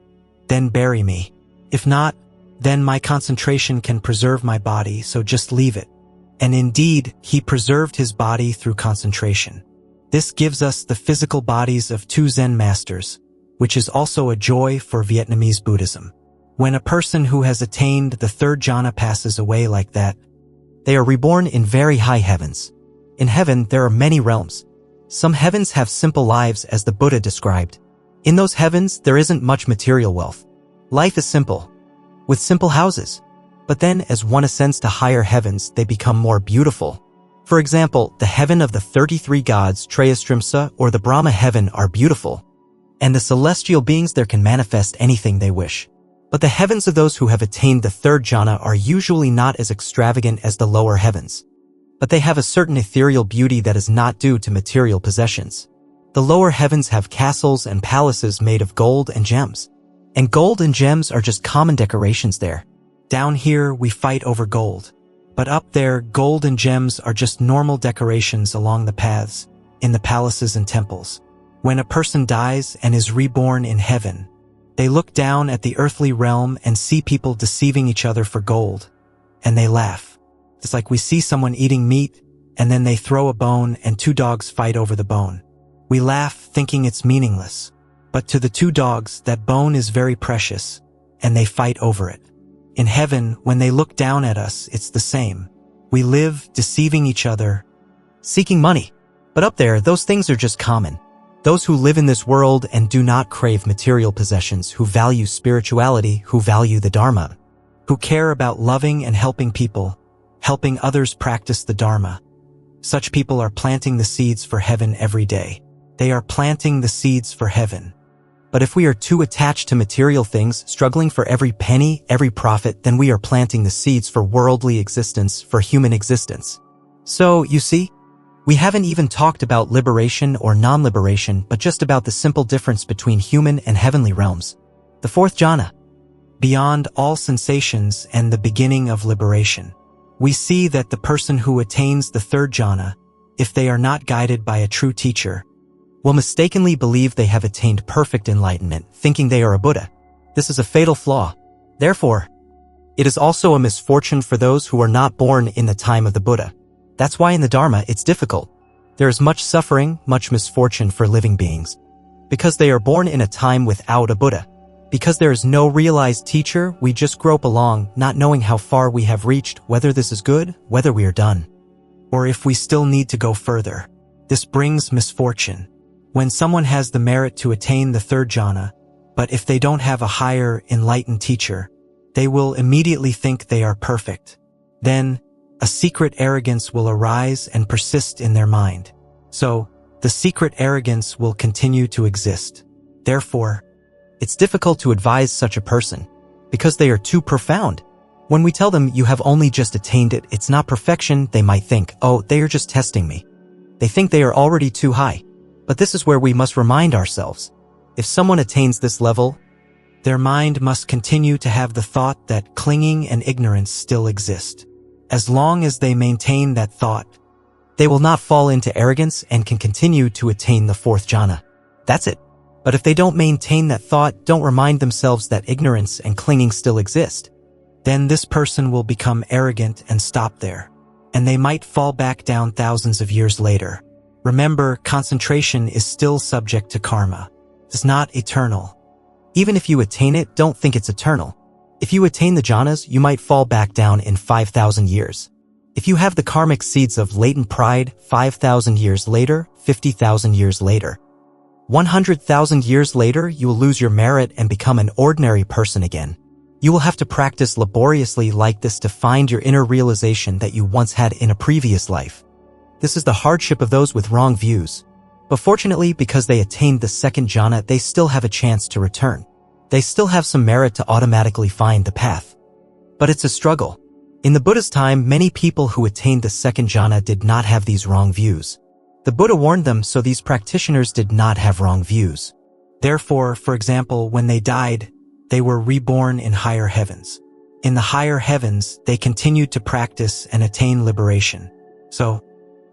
then bury me. If not, then my concentration can preserve my body, so just leave it." And indeed, he preserved his body through concentration. This gives us the physical bodies of 2 Zen masters, which is also a joy for Vietnamese Buddhism. When a person who has attained the 3rd jhana passes away like that, they are reborn in very high heavens. In heaven, there are many realms. Some heavens have simple lives as the Buddha described. In those heavens, there isn't much material wealth. Life is simple, with simple houses. But then, as one ascends to higher heavens, they become more beautiful. For example, the heaven of the 33 gods, Trayastrimsa, or the Brahma heaven are beautiful. And the celestial beings there can manifest anything they wish. But the heavens of those who have attained the 3rd jhana are usually not as extravagant as the lower heavens. But they have a certain ethereal beauty that is not due to material possessions. The lower heavens have castles and palaces made of gold and gems. And gold and gems are just common decorations there. Down here, we fight over gold. But up there, gold and gems are just normal decorations along the paths, in the palaces and temples. When a person dies and is reborn in heaven, they look down at the earthly realm and see people deceiving each other for gold, and they laugh. It's like we see someone eating meat, and then they throw a bone and 2 dogs fight over the bone. We laugh thinking it's meaningless, but to the 2 dogs, that bone is very precious, and they fight over it. In heaven, when they look down at us, it's the same. We live deceiving each other, seeking money. But up there, those things are just common. Those who live in this world and do not crave material possessions, who value spirituality, who value the Dharma, who care about loving and helping people, helping others practice the Dharma. Such people are planting the seeds for heaven every day. They are planting the seeds for heaven. But if we are too attached to material things, struggling for every penny, every profit, then we are planting the seeds for worldly existence, for human existence. So, you see, we haven't even talked about liberation or non-liberation, but just about the simple difference between human and heavenly realms. The 4th jhana, beyond all sensations and the beginning of liberation. We see that the person who attains the 3rd jhana, if they are not guided by a true teacher, will mistakenly believe they have attained perfect enlightenment, thinking they are a Buddha. This is a fatal flaw. Therefore, it is also a misfortune for those who are not born in the time of the Buddha. That's why in the Dharma it's difficult. There is much suffering, much misfortune for living beings. Because they are born in a time without a Buddha. Because there is no realized teacher, we just grope along, not knowing how far we have reached, whether this is good, whether we are done, or if we still need to go further. This brings misfortune. When someone has the merit to attain the 3rd jhana, but if they don't have a higher, enlightened teacher, they will immediately think they are perfect. Then, a secret arrogance will arise and persist in their mind. So, the secret arrogance will continue to exist. Therefore, it's difficult to advise such a person, because they are too profound. When we tell them you have only just attained it, it's not perfection, they might think, oh, they are just testing me. They think they are already too high. But this is where we must remind ourselves. If someone attains this level, their mind must continue to have the thought that clinging and ignorance still exist. As long as they maintain that thought, they will not fall into arrogance and can continue to attain the 4th jhana. That's it. But if they don't maintain that thought, don't remind themselves that ignorance and clinging still exist, then this person will become arrogant and stop there. And they might fall back down thousands of years later. Remember, concentration is still subject to karma. It's not eternal. Even if you attain it, don't think it's eternal. If you attain the jhanas, you might fall back down in 5,000 years. If you have the karmic seeds of latent pride, 5,000 years later, 50,000 years later, 100,000 years later, you will lose your merit and become an ordinary person again. You will have to practice laboriously like this to find your inner realization that you once had in a previous life. This is the hardship of those with wrong views. But fortunately, because they attained the 2nd jhana, they still have a chance to return. They still have some merit to automatically find the path. But it's a struggle. In the Buddha's time, many people who attained the second jhana did not have these wrong views. The Buddha warned them, so these practitioners did not have wrong views. Therefore, for example, when they died, they were reborn in higher heavens. In the higher heavens, they continued to practice and attain liberation. So,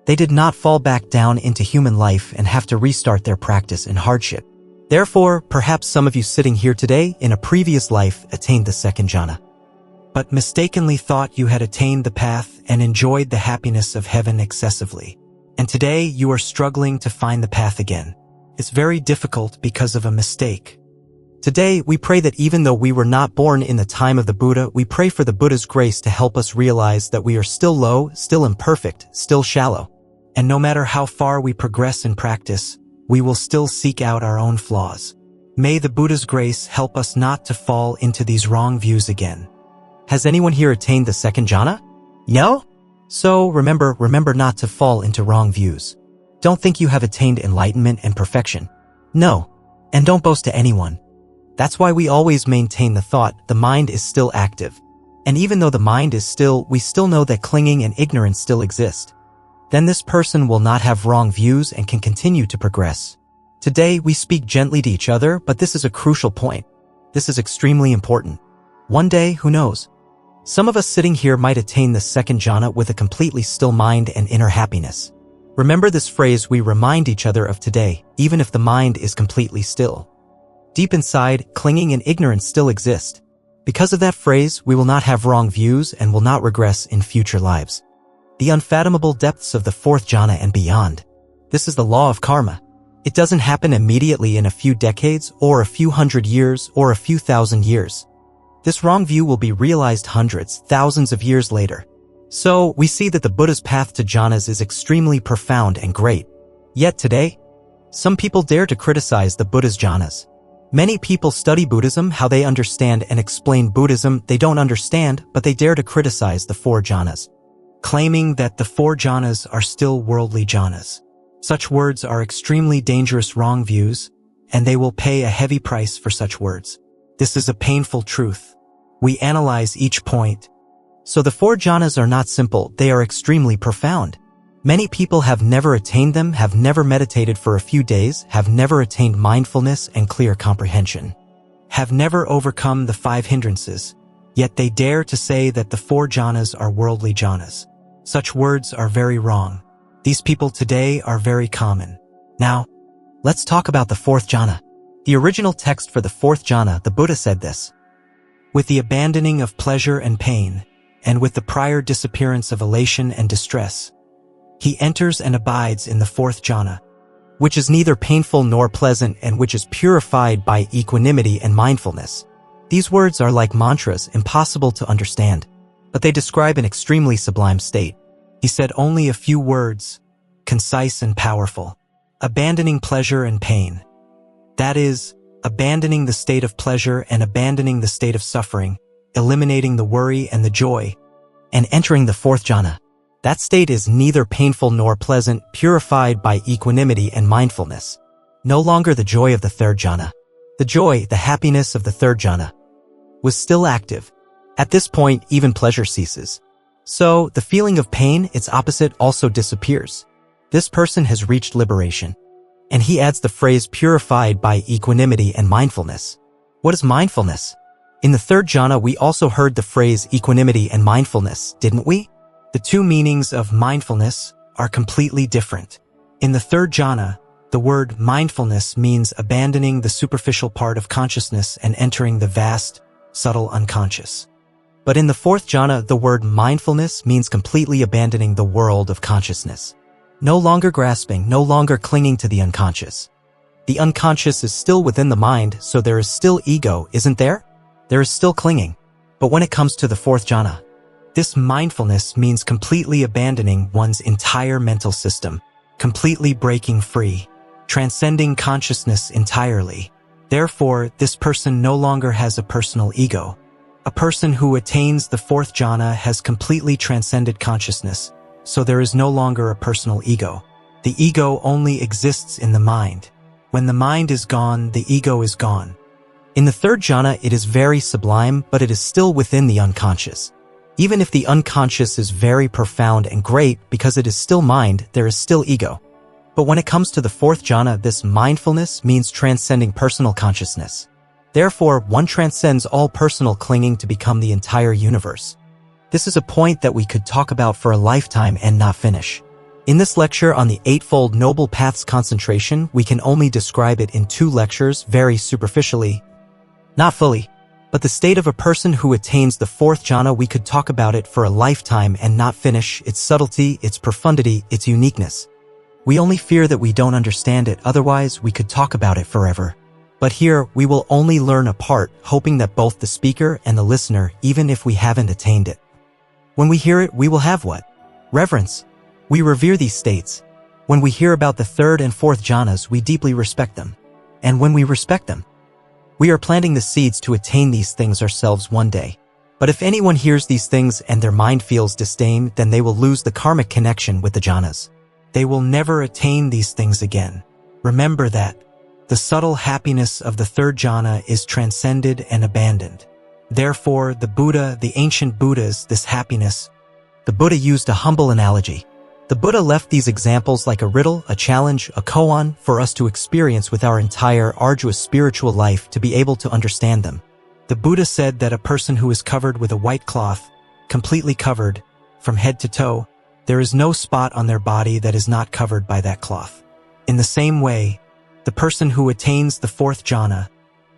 they did not fall back down into human life and have to restart their practice in hardship. Therefore, perhaps some of you sitting here today in a previous life attained the second jhana, but mistakenly thought you had attained the path and enjoyed the happiness of heaven excessively. And today you are struggling to find the path again. It's very difficult because of a mistake. Today, we pray that even though we were not born in the time of the Buddha, we pray for the Buddha's grace to help us realize that we are still low, still imperfect, still shallow. And no matter how far we progress in practice, we will still seek out our own flaws. May the Buddha's grace help us not to fall into these wrong views again. Has anyone here attained the second jhana? No? So remember not to fall into wrong views. Don't think you have attained enlightenment and perfection. No. And don't boast to anyone. That's why we always maintain the thought the mind is still active. And even though the mind is still, we still know that clinging and ignorance still exist. Then this person will not have wrong views and can continue to progress. Today we speak gently to each other, but this is a crucial point. This is extremely important. One day, who knows? Some of us sitting here might attain the second jhana with a completely still mind and inner happiness. Remember this phrase we remind each other of today, even if the mind is completely still. Deep inside, clinging and ignorance still exist. Because of that phrase, we will not have wrong views and will not regress in future lives. The unfathomable depths of the fourth jhana and beyond. This is the law of karma. It doesn't happen immediately in a few decades or a few hundred years or a few thousand years. This wrong view will be realized hundreds, thousands of years later. So, we see that the Buddha's path to jhanas is extremely profound and great. Yet today, some people dare to criticize the Buddha's jhanas. Many people study Buddhism how they understand and explain Buddhism they don't understand, but they dare to criticize the four jhanas, claiming that the four jhanas are still worldly jhanas. Such words are extremely dangerous wrong views, and they will pay a heavy price for such words. This is a painful truth. We analyze each point. So the four jhanas are not simple, they are extremely profound. Many people have never attained them, have never meditated for a few days, have never attained mindfulness and clear comprehension, have never overcome the five hindrances, yet they dare to say that the four jhanas are worldly jhanas. Such words are very wrong. These people today are very common. Now, let's talk about the fourth jhana. The original text for the fourth jhana, the Buddha said this: with the abandoning of pleasure and pain, and with the prior disappearance of elation and distress, he enters and abides in the fourth jhana, which is neither painful nor pleasant and which is purified by equanimity and mindfulness. These words are like mantras, impossible to understand, but they describe an extremely sublime state. He said only a few words, concise and powerful. Abandoning pleasure and pain. That is, abandoning the state of pleasure and abandoning the state of suffering, eliminating the worry and the joy, and entering the fourth jhana. That state is neither painful nor pleasant, purified by equanimity and mindfulness. No longer the joy of the third jhana. The joy, the happiness of the third jhana, was still active. At this point, even pleasure ceases. So, the feeling of pain, its opposite, also disappears. This person has reached liberation. And he adds the phrase purified by equanimity and mindfulness. What is mindfulness? In the third jhana, we also heard the phrase equanimity and mindfulness, didn't we? The two meanings of mindfulness are completely different. In the third jhana, the word mindfulness means abandoning the superficial part of consciousness and entering the vast, subtle unconscious. But in the fourth jhana, the word mindfulness means completely abandoning the world of consciousness. No longer grasping, no longer clinging to the unconscious. The unconscious is still within the mind, so there is still ego, isn't there? There is still clinging. But when it comes to the fourth jhana, this mindfulness means completely abandoning one's entire mental system, completely breaking free, transcending consciousness entirely. Therefore, this person no longer has a personal ego. A person who attains the fourth jhana has completely transcended consciousness, so there is no longer a personal ego. The ego only exists in the mind. When the mind is gone, the ego is gone. In the third jhana, it is very sublime, but it is still within the unconscious. Even if the unconscious is very profound and great because it is still mind, there is still ego. But when it comes to the fourth jhana, this mindfulness means transcending personal consciousness. Therefore, one transcends all personal clinging to become the entire universe. This is a point that we could talk about for a lifetime and not finish. In this lecture on the Eightfold Noble Path's concentration, we can only describe it in 2 lectures very superficially, not fully. But the state of a person who attains the fourth jhana, we could talk about it for a lifetime and not finish, its subtlety, its profundity, its uniqueness. We only fear that we don't understand it, otherwise we could talk about it forever. But here, we will only learn a part, hoping that both the speaker and the listener, even if we haven't attained it. When we hear it, we will have what? Reverence. We revere these states. When we hear about the third and fourth jhanas, we deeply respect them. And when we respect them, we are planting the seeds to attain these things ourselves one day. But if anyone hears these things and their mind feels disdain, then they will lose the karmic connection with the jhanas. They will never attain these things again. Remember that. The subtle happiness of the third jhana is transcended and abandoned. Therefore, the Buddha, the ancient Buddhas, this happiness, the Buddha used a humble analogy. The Buddha left these examples like a riddle, a challenge, a koan for us to experience with our entire arduous spiritual life to be able to understand them. The Buddha said that a person who is covered with a white cloth, completely covered, from head to toe, there is no spot on their body that is not covered by that cloth. In the same way, the person who attains the fourth jhana,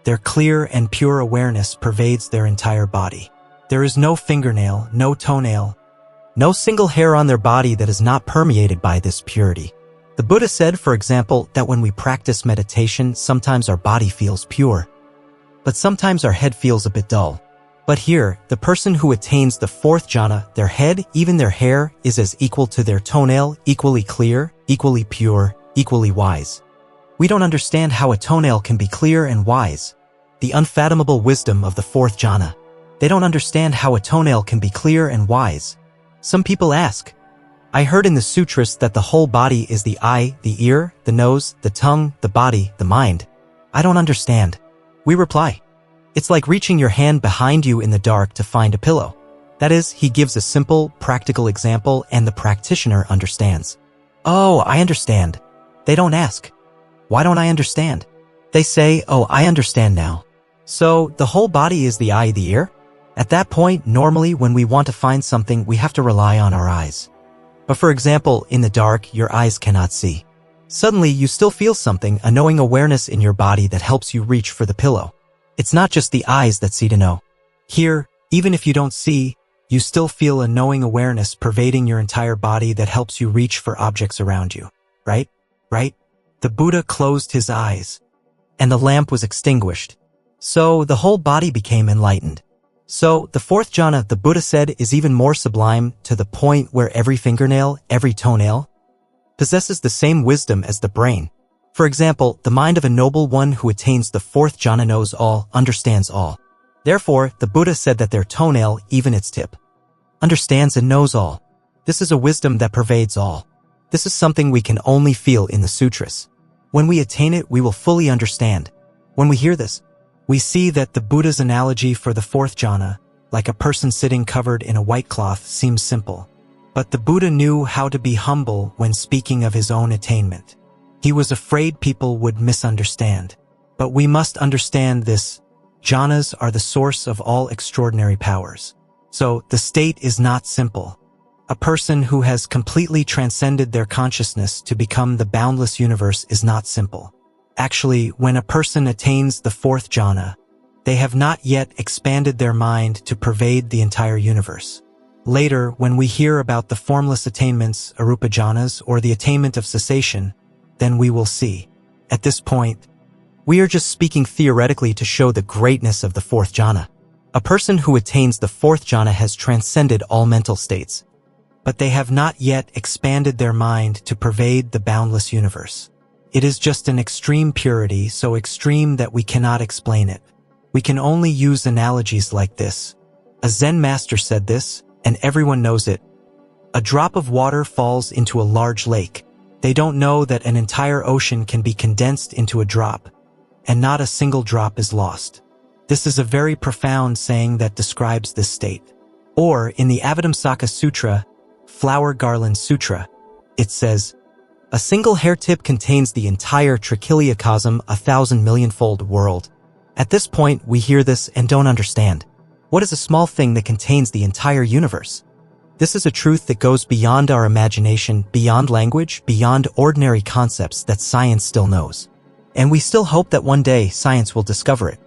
their clear and pure awareness pervades their entire body. There is no fingernail, no toenail, no single hair on their body that is not permeated by this purity. The Buddha said, for example, that when we practice meditation, sometimes our body feels pure, but sometimes our head feels a bit dull. But here, the person who attains the fourth jhana, their head, even their hair, is as equal to their toenail, equally clear, equally pure, equally wise. We don't understand how a toenail can be clear and wise. The unfathomable wisdom of the fourth jhana. They don't understand how a toenail can be clear and wise. Some people ask, I heard in the sutras that the whole body is the eye, the ear, the nose, the tongue, the body, the mind. I don't understand. We reply, it's like reaching your hand behind you in the dark to find a pillow. That is, he gives a simple, practical example and the practitioner understands. Oh, I understand. They don't ask, why don't I understand? They say, oh, I understand now. So, the whole body is the eye, the ear? At that point, normally when we want to find something, we have to rely on our eyes. But for example, in the dark, your eyes cannot see. Suddenly, you still feel something, a knowing awareness in your body that helps you reach for the pillow. It's not just the eyes that see to know. Here, even if you don't see, you still feel a knowing awareness pervading your entire body that helps you reach for objects around you. Right? Right? The Buddha closed his eyes, and the lamp was extinguished. So, the whole body became enlightened. So, the fourth jhana, the Buddha said, is even more sublime to the point where every fingernail, every toenail, possesses the same wisdom as the brain. For example, the mind of a noble one who attains the fourth jhana knows all, understands all. Therefore, the Buddha said that their toenail, even its tip, understands and knows all. This is a wisdom that pervades all. This is something we can only feel in the sutras. When we attain it, we will fully understand. When we hear this, we see that the Buddha's analogy for the fourth jhana, like a person sitting covered in a white cloth, seems simple. But the Buddha knew how to be humble when speaking of his own attainment. He was afraid people would misunderstand. But we must understand this. Jhanas are the source of all extraordinary powers. So, the state is not simple. A person who has completely transcended their consciousness to become the boundless universe is not simple. Actually, when a person attains the fourth jhana, they have not yet expanded their mind to pervade the entire universe. Later, when we hear about the formless attainments, arupa jhanas, or the attainment of cessation, then we will see. At this point, we are just speaking theoretically to show the greatness of the fourth jhana. A person who attains the fourth jhana has transcended all mental states, but they have not yet expanded their mind to pervade the boundless universe. It is just an extreme purity, so extreme that we cannot explain it. We can only use analogies like this. A Zen master said this, and everyone knows it. A drop of water falls into a large lake. They don't know that an entire ocean can be condensed into a drop, and not a single drop is lost. This is a very profound saying that describes this state. Or in the Avatamsaka Sutra, Flower Garland Sutra, it says, "A single hair tip contains the entire trichiliocosm, 1,000,000,000-fold world." At this point, we hear this and don't understand. What is a small thing that contains the entire universe? This is a truth that goes beyond our imagination, beyond language, beyond ordinary concepts that science still knows. And we still hope that one day science will discover it.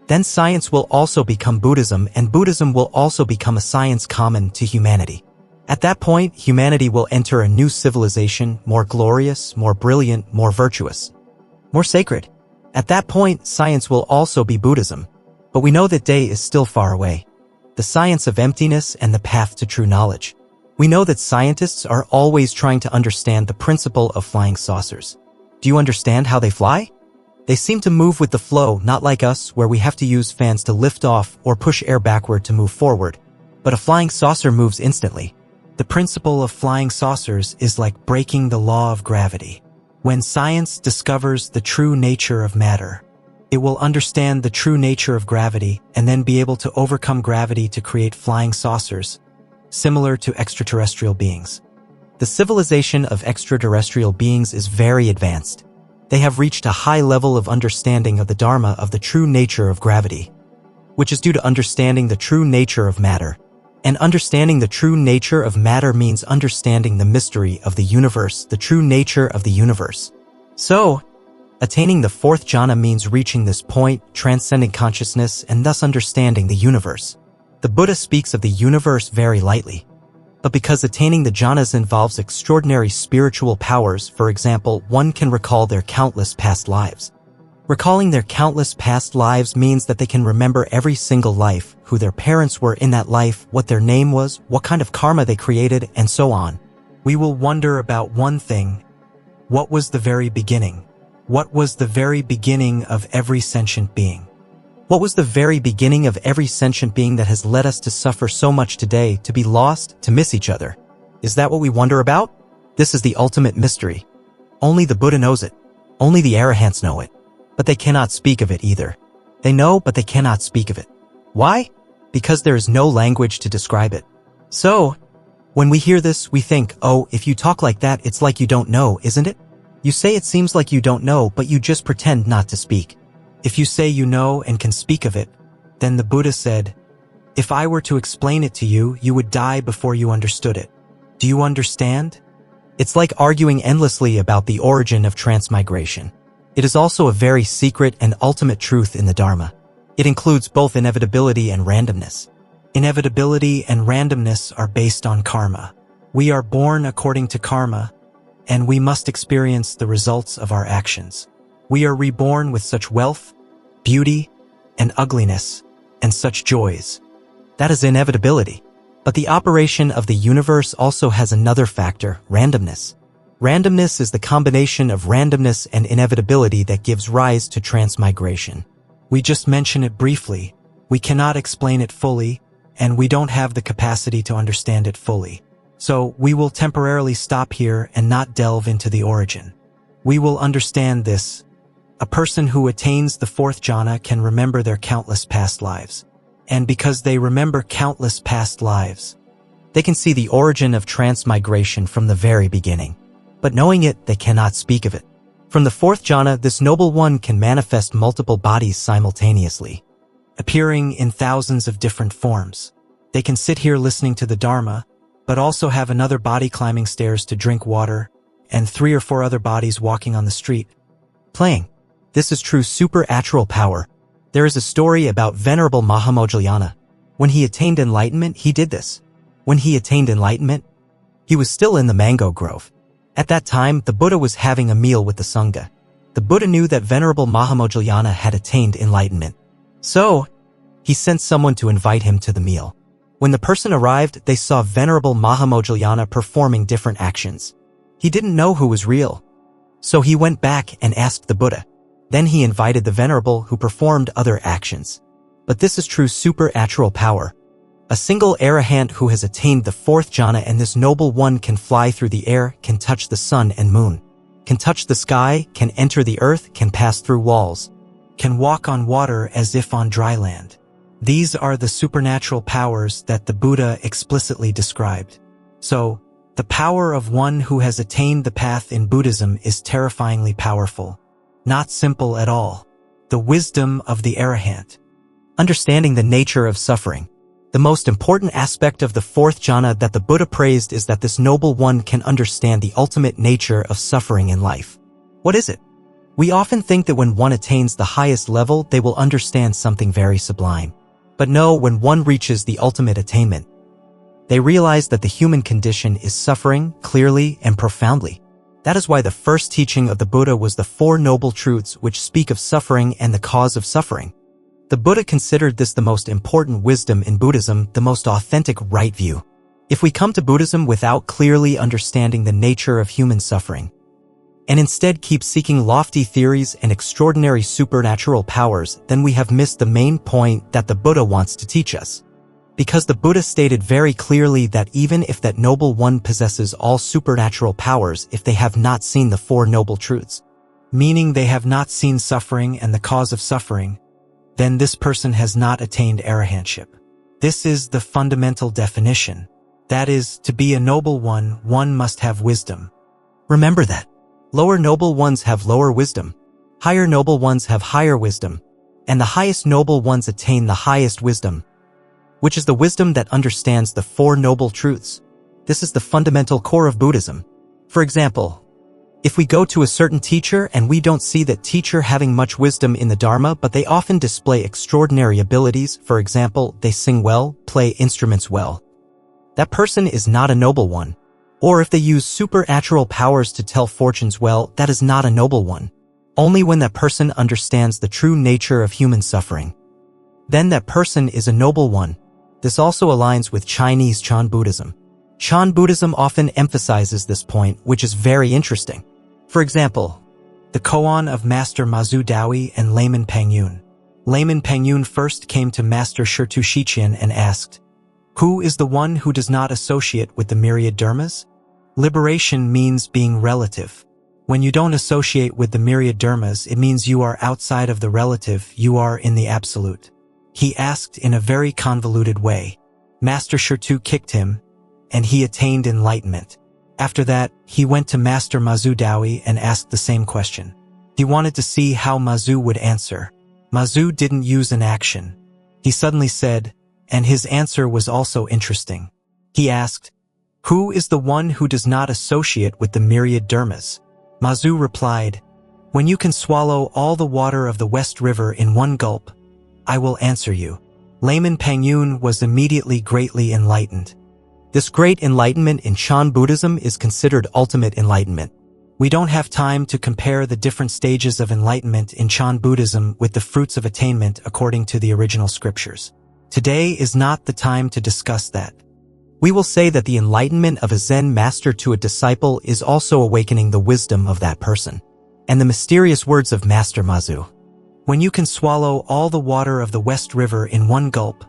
Then science will also become Buddhism, and Buddhism will also become a science common to humanity. At that point, humanity will enter a new civilization, more glorious, more brilliant, more virtuous, more sacred. At that point, science will also be Buddhism. But we know that day is still far away. The science of emptiness and the path to true knowledge. We know that scientists are always trying to understand the principle of flying saucers. Do you understand how they fly? They seem to move with the flow, not like us, where we have to use fans to lift off or push air backward to move forward. But a flying saucer moves instantly. The principle of flying saucers is like breaking the law of gravity. When science discovers the true nature of matter, it will understand the true nature of gravity and then be able to overcome gravity to create flying saucers, similar to extraterrestrial beings. The civilization of extraterrestrial beings is very advanced. They have reached a high level of understanding of the Dharma of the true nature of gravity, which is due to understanding the true nature of matter. And understanding the true nature of matter means understanding the mystery of the universe, the true nature of the universe. So, attaining the fourth jhana means reaching this point, transcending consciousness, and thus understanding the universe. The Buddha speaks of the universe very lightly. But because attaining the jhanas involves extraordinary spiritual powers, for example, one can recall their countless past lives. Recalling their countless past lives means that they can remember every single life, who their parents were in that life, what their name was, what kind of karma they created, and so on. We will wonder about one thing. What was the very beginning? What was the very beginning of every sentient being? What was the very beginning of every sentient being that has led us to suffer so much today, to be lost, to miss each other? Is that what we wonder about? This is the ultimate mystery. Only the Buddha knows it. Only the arahants know it. But they cannot speak of it either. They know, but they cannot speak of it. Why? Because there is no language to describe it. So, when we hear this, we think, oh, if you talk like that, it's like you don't know, isn't it? You say it seems like you don't know, but you just pretend not to speak. If you say you know and can speak of it, then the Buddha said, if I were to explain it to you, you would die before you understood it. Do you understand? It's like arguing endlessly about the origin of transmigration. It is also a very secret and ultimate truth in the Dharma. It includes both inevitability and randomness. Inevitability and randomness are based on karma. We are born according to karma, and we must experience the results of our actions. We are reborn with such wealth, beauty, and ugliness, and such joys. That is inevitability. But the operation of the universe also has another factor, randomness. Randomness is the combination of randomness and inevitability that gives rise to transmigration. We just mention it briefly. We cannot explain it fully, and we don't have the capacity to understand it fully. So we will temporarily stop here and not delve into the origin. We will understand this. A person who attains the fourth jhana can remember their countless past lives. And because they remember countless past lives, they can see the origin of transmigration from the very beginning. But knowing it, they cannot speak of it. From the fourth jhana, this noble one can manifest multiple bodies simultaneously, appearing in thousands of different forms. They can sit here listening to the Dharma, but also have another body climbing stairs to drink water, and 3 or 4 other bodies walking on the street, playing. This is true supernatural power. There is a story about Venerable Mahamojjhana. When he attained enlightenment, he did this. When he attained enlightenment, he was still in the mango grove. At that time, the Buddha was having a meal with the Sangha. The Buddha knew that Venerable Mahamojjhana had attained enlightenment. So, he sent someone to invite him to the meal. When the person arrived, they saw Venerable Mahamojjhana performing different actions. He didn't know who was real. So he went back and asked the Buddha. Then he invited the Venerable who performed other actions. But this is true supernatural power. A single arahant who has attained the fourth jhana and this noble one can fly through the air, can touch the sun and moon, can touch the sky, can enter the earth, can pass through walls, can walk on water as if on dry land. These are the supernatural powers that the Buddha explicitly described. So, the power of one who has attained the path in Buddhism is terrifyingly powerful. Not simple at all. The wisdom of the arahant. Understanding the nature of suffering. The most important aspect of the fourth jhana that the Buddha praised is that this noble one can understand the ultimate nature of suffering in life. What is it? We often think that when one attains the highest level, they will understand something very sublime. But no, when one reaches the ultimate attainment, they realize that the human condition is suffering clearly and profoundly. That is why the first teaching of the Buddha was the Four Noble Truths, which speak of suffering and the cause of suffering. The Buddha considered this the most important wisdom in Buddhism, the most authentic right view. If we come to Buddhism without clearly understanding the nature of human suffering, and instead keep seeking lofty theories and extraordinary supernatural powers, then we have missed the main point that the Buddha wants to teach us. Because the Buddha stated very clearly that even if that noble one possesses all supernatural powers, if they have not seen the Four Noble Truths, meaning they have not seen suffering and the cause of suffering, then this person has not attained arahantship. This is the fundamental definition. That is, to be a noble one must have wisdom. Remember that. Lower noble ones have lower wisdom. Higher noble ones have higher wisdom. And the highest noble ones attain the highest wisdom, which is the wisdom that understands the Four Noble Truths. This is the fundamental core of Buddhism. For example, if we go to a certain teacher and we don't see that teacher having much wisdom in the Dharma, but they often display extraordinary abilities, for example, they sing well, play instruments well, that person is not a noble one. Or if they use supernatural powers to tell fortunes well, that is not a noble one. Only when that person understands the true nature of human suffering, then that person is a noble one. This also aligns with Chinese Chan Buddhism. Chan Buddhism often emphasizes this point, which is very interesting. For example, the koan of Master Mazu Dawi and Layman Pangyun. Layman Pangyun first came to Master Shirtu Shichian and asked, "Who is the one who does not associate with the myriad dharmas?" Liberation means being relative. When you don't associate with the myriad dharmas, it means you are outside of the relative, you are in the absolute. He asked in a very convoluted way. Master Shirtu kicked him, and he attained enlightenment. After that, he went to Master Mazu Dawi and asked the same question. He wanted to see how Mazu would answer. Mazu didn't use an action. He suddenly said, and his answer was also interesting. He asked, "Who is the one who does not associate with the myriad dharmas?" Mazu replied, "When you can swallow all the water of the West River in one gulp, I will answer you." Layman Pangyun was immediately greatly enlightened. This great enlightenment in Chan Buddhism is considered ultimate enlightenment. We don't have time to compare the different stages of enlightenment in Chan Buddhism with the fruits of attainment according to the original scriptures. Today is not the time to discuss that. We will say that the enlightenment of a Zen master to a disciple is also awakening the wisdom of that person. And the mysterious words of Master Mazu. When you can swallow all the water of the West River in one gulp,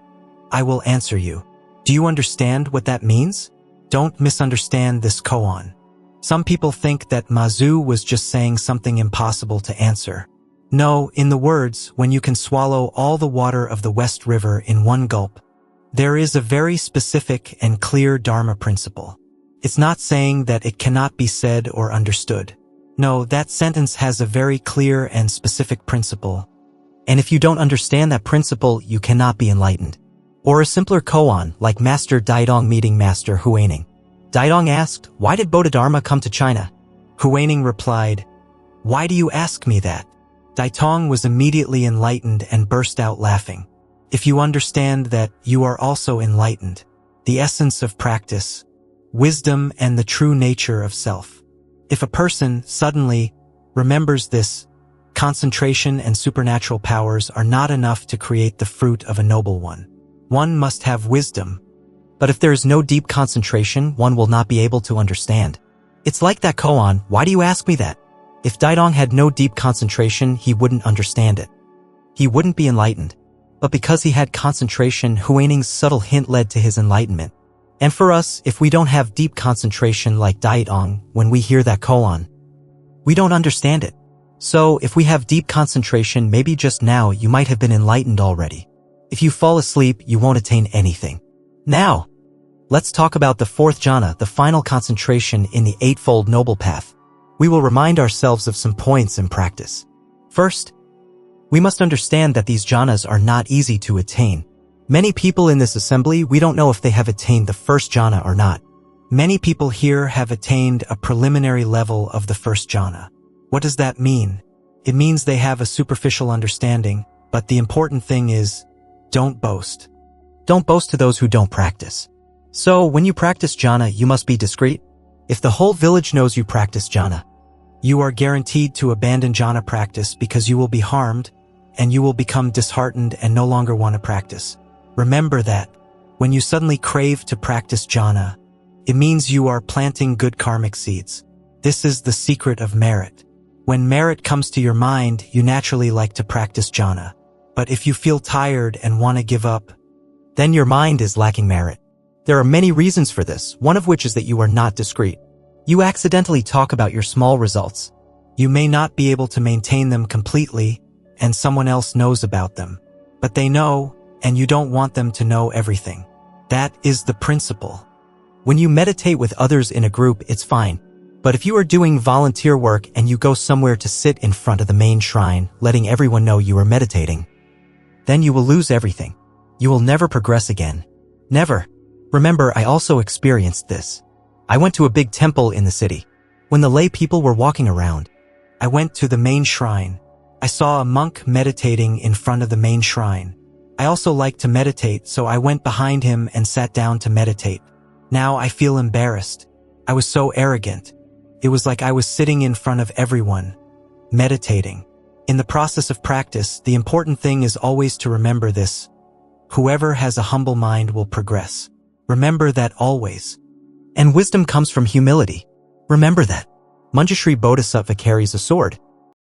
I will answer you. Do you understand what that means? Don't misunderstand this koan. Some people think that Mazu was just saying something impossible to answer. No, in the words, when you can swallow all the water of the West River in one gulp, there is a very specific and clear Dharma principle. It's not saying that it cannot be said or understood. No, that sentence has a very clear and specific principle. And if you don't understand that principle, you cannot be enlightened. Or a simpler koan, like Master Daidong meeting Master Huaining. Daidong asked, "Why did Bodhidharma come to China?" Huaining replied, "Why do you ask me that?" Daitong was immediately enlightened and burst out laughing. If you understand that, you are also enlightened. The essence of practice, wisdom, and the true nature of self. If a person suddenly remembers this, concentration and supernatural powers are not enough to create the fruit of a noble one. One must have wisdom. But if there is no deep concentration, one will not be able to understand. It's like that koan, "Why do you ask me that?" If Daidong had no deep concentration, he wouldn't understand it. He wouldn't be enlightened. But because he had concentration, Huaining's subtle hint led to his enlightenment. And for us, if we don't have deep concentration like Daidong, when we hear that koan, we don't understand it. So, if we have deep concentration, maybe just now you might have been enlightened already. If you fall asleep, you won't attain anything. Now, let's talk about the fourth jhana, the final concentration in the Eightfold Noble Path. We will remind ourselves of some points in practice. First, we must understand that these jhanas are not easy to attain. Many people in this assembly, we don't know if they have attained the first jhana or not. Many people here have attained a preliminary level of the first jhana. What does that mean? It means they have a superficial understanding, but the important thing is, don't boast. Don't boast to those who don't practice. So, when you practice jhana, you must be discreet. If the whole village knows you practice jhana, you are guaranteed to abandon jhana practice because you will be harmed and you will become disheartened and no longer want to practice. Remember that when you suddenly crave to practice jhana, it means you are planting good karmic seeds. This is the secret of merit. When merit comes to your mind, you naturally like to practice jhana. But if you feel tired and want to give up, then your mind is lacking merit. There are many reasons for this, one of which is that you are not discreet. You accidentally talk about your small results. You may not be able to maintain them completely, and someone else knows about them. But they know, and you don't want them to know everything. That is the principle. When you meditate with others in a group, it's fine. But if you are doing volunteer work and you go somewhere to sit in front of the main shrine, letting everyone know you are meditating, then you will lose everything. You will never progress again. Never. Remember, I also experienced this. I went to a big temple in the city. When the lay people were walking around, I went to the main shrine. I saw a monk meditating in front of the main shrine. I also like to meditate, so I went behind him and sat down to meditate. Now I feel embarrassed. I was so arrogant. It was like I was sitting in front of everyone, meditating. In the process of practice, the important thing is always to remember this. Whoever has a humble mind will progress. Remember that always. And wisdom comes from humility. Remember that. Manjushri Bodhisattva carries a sword.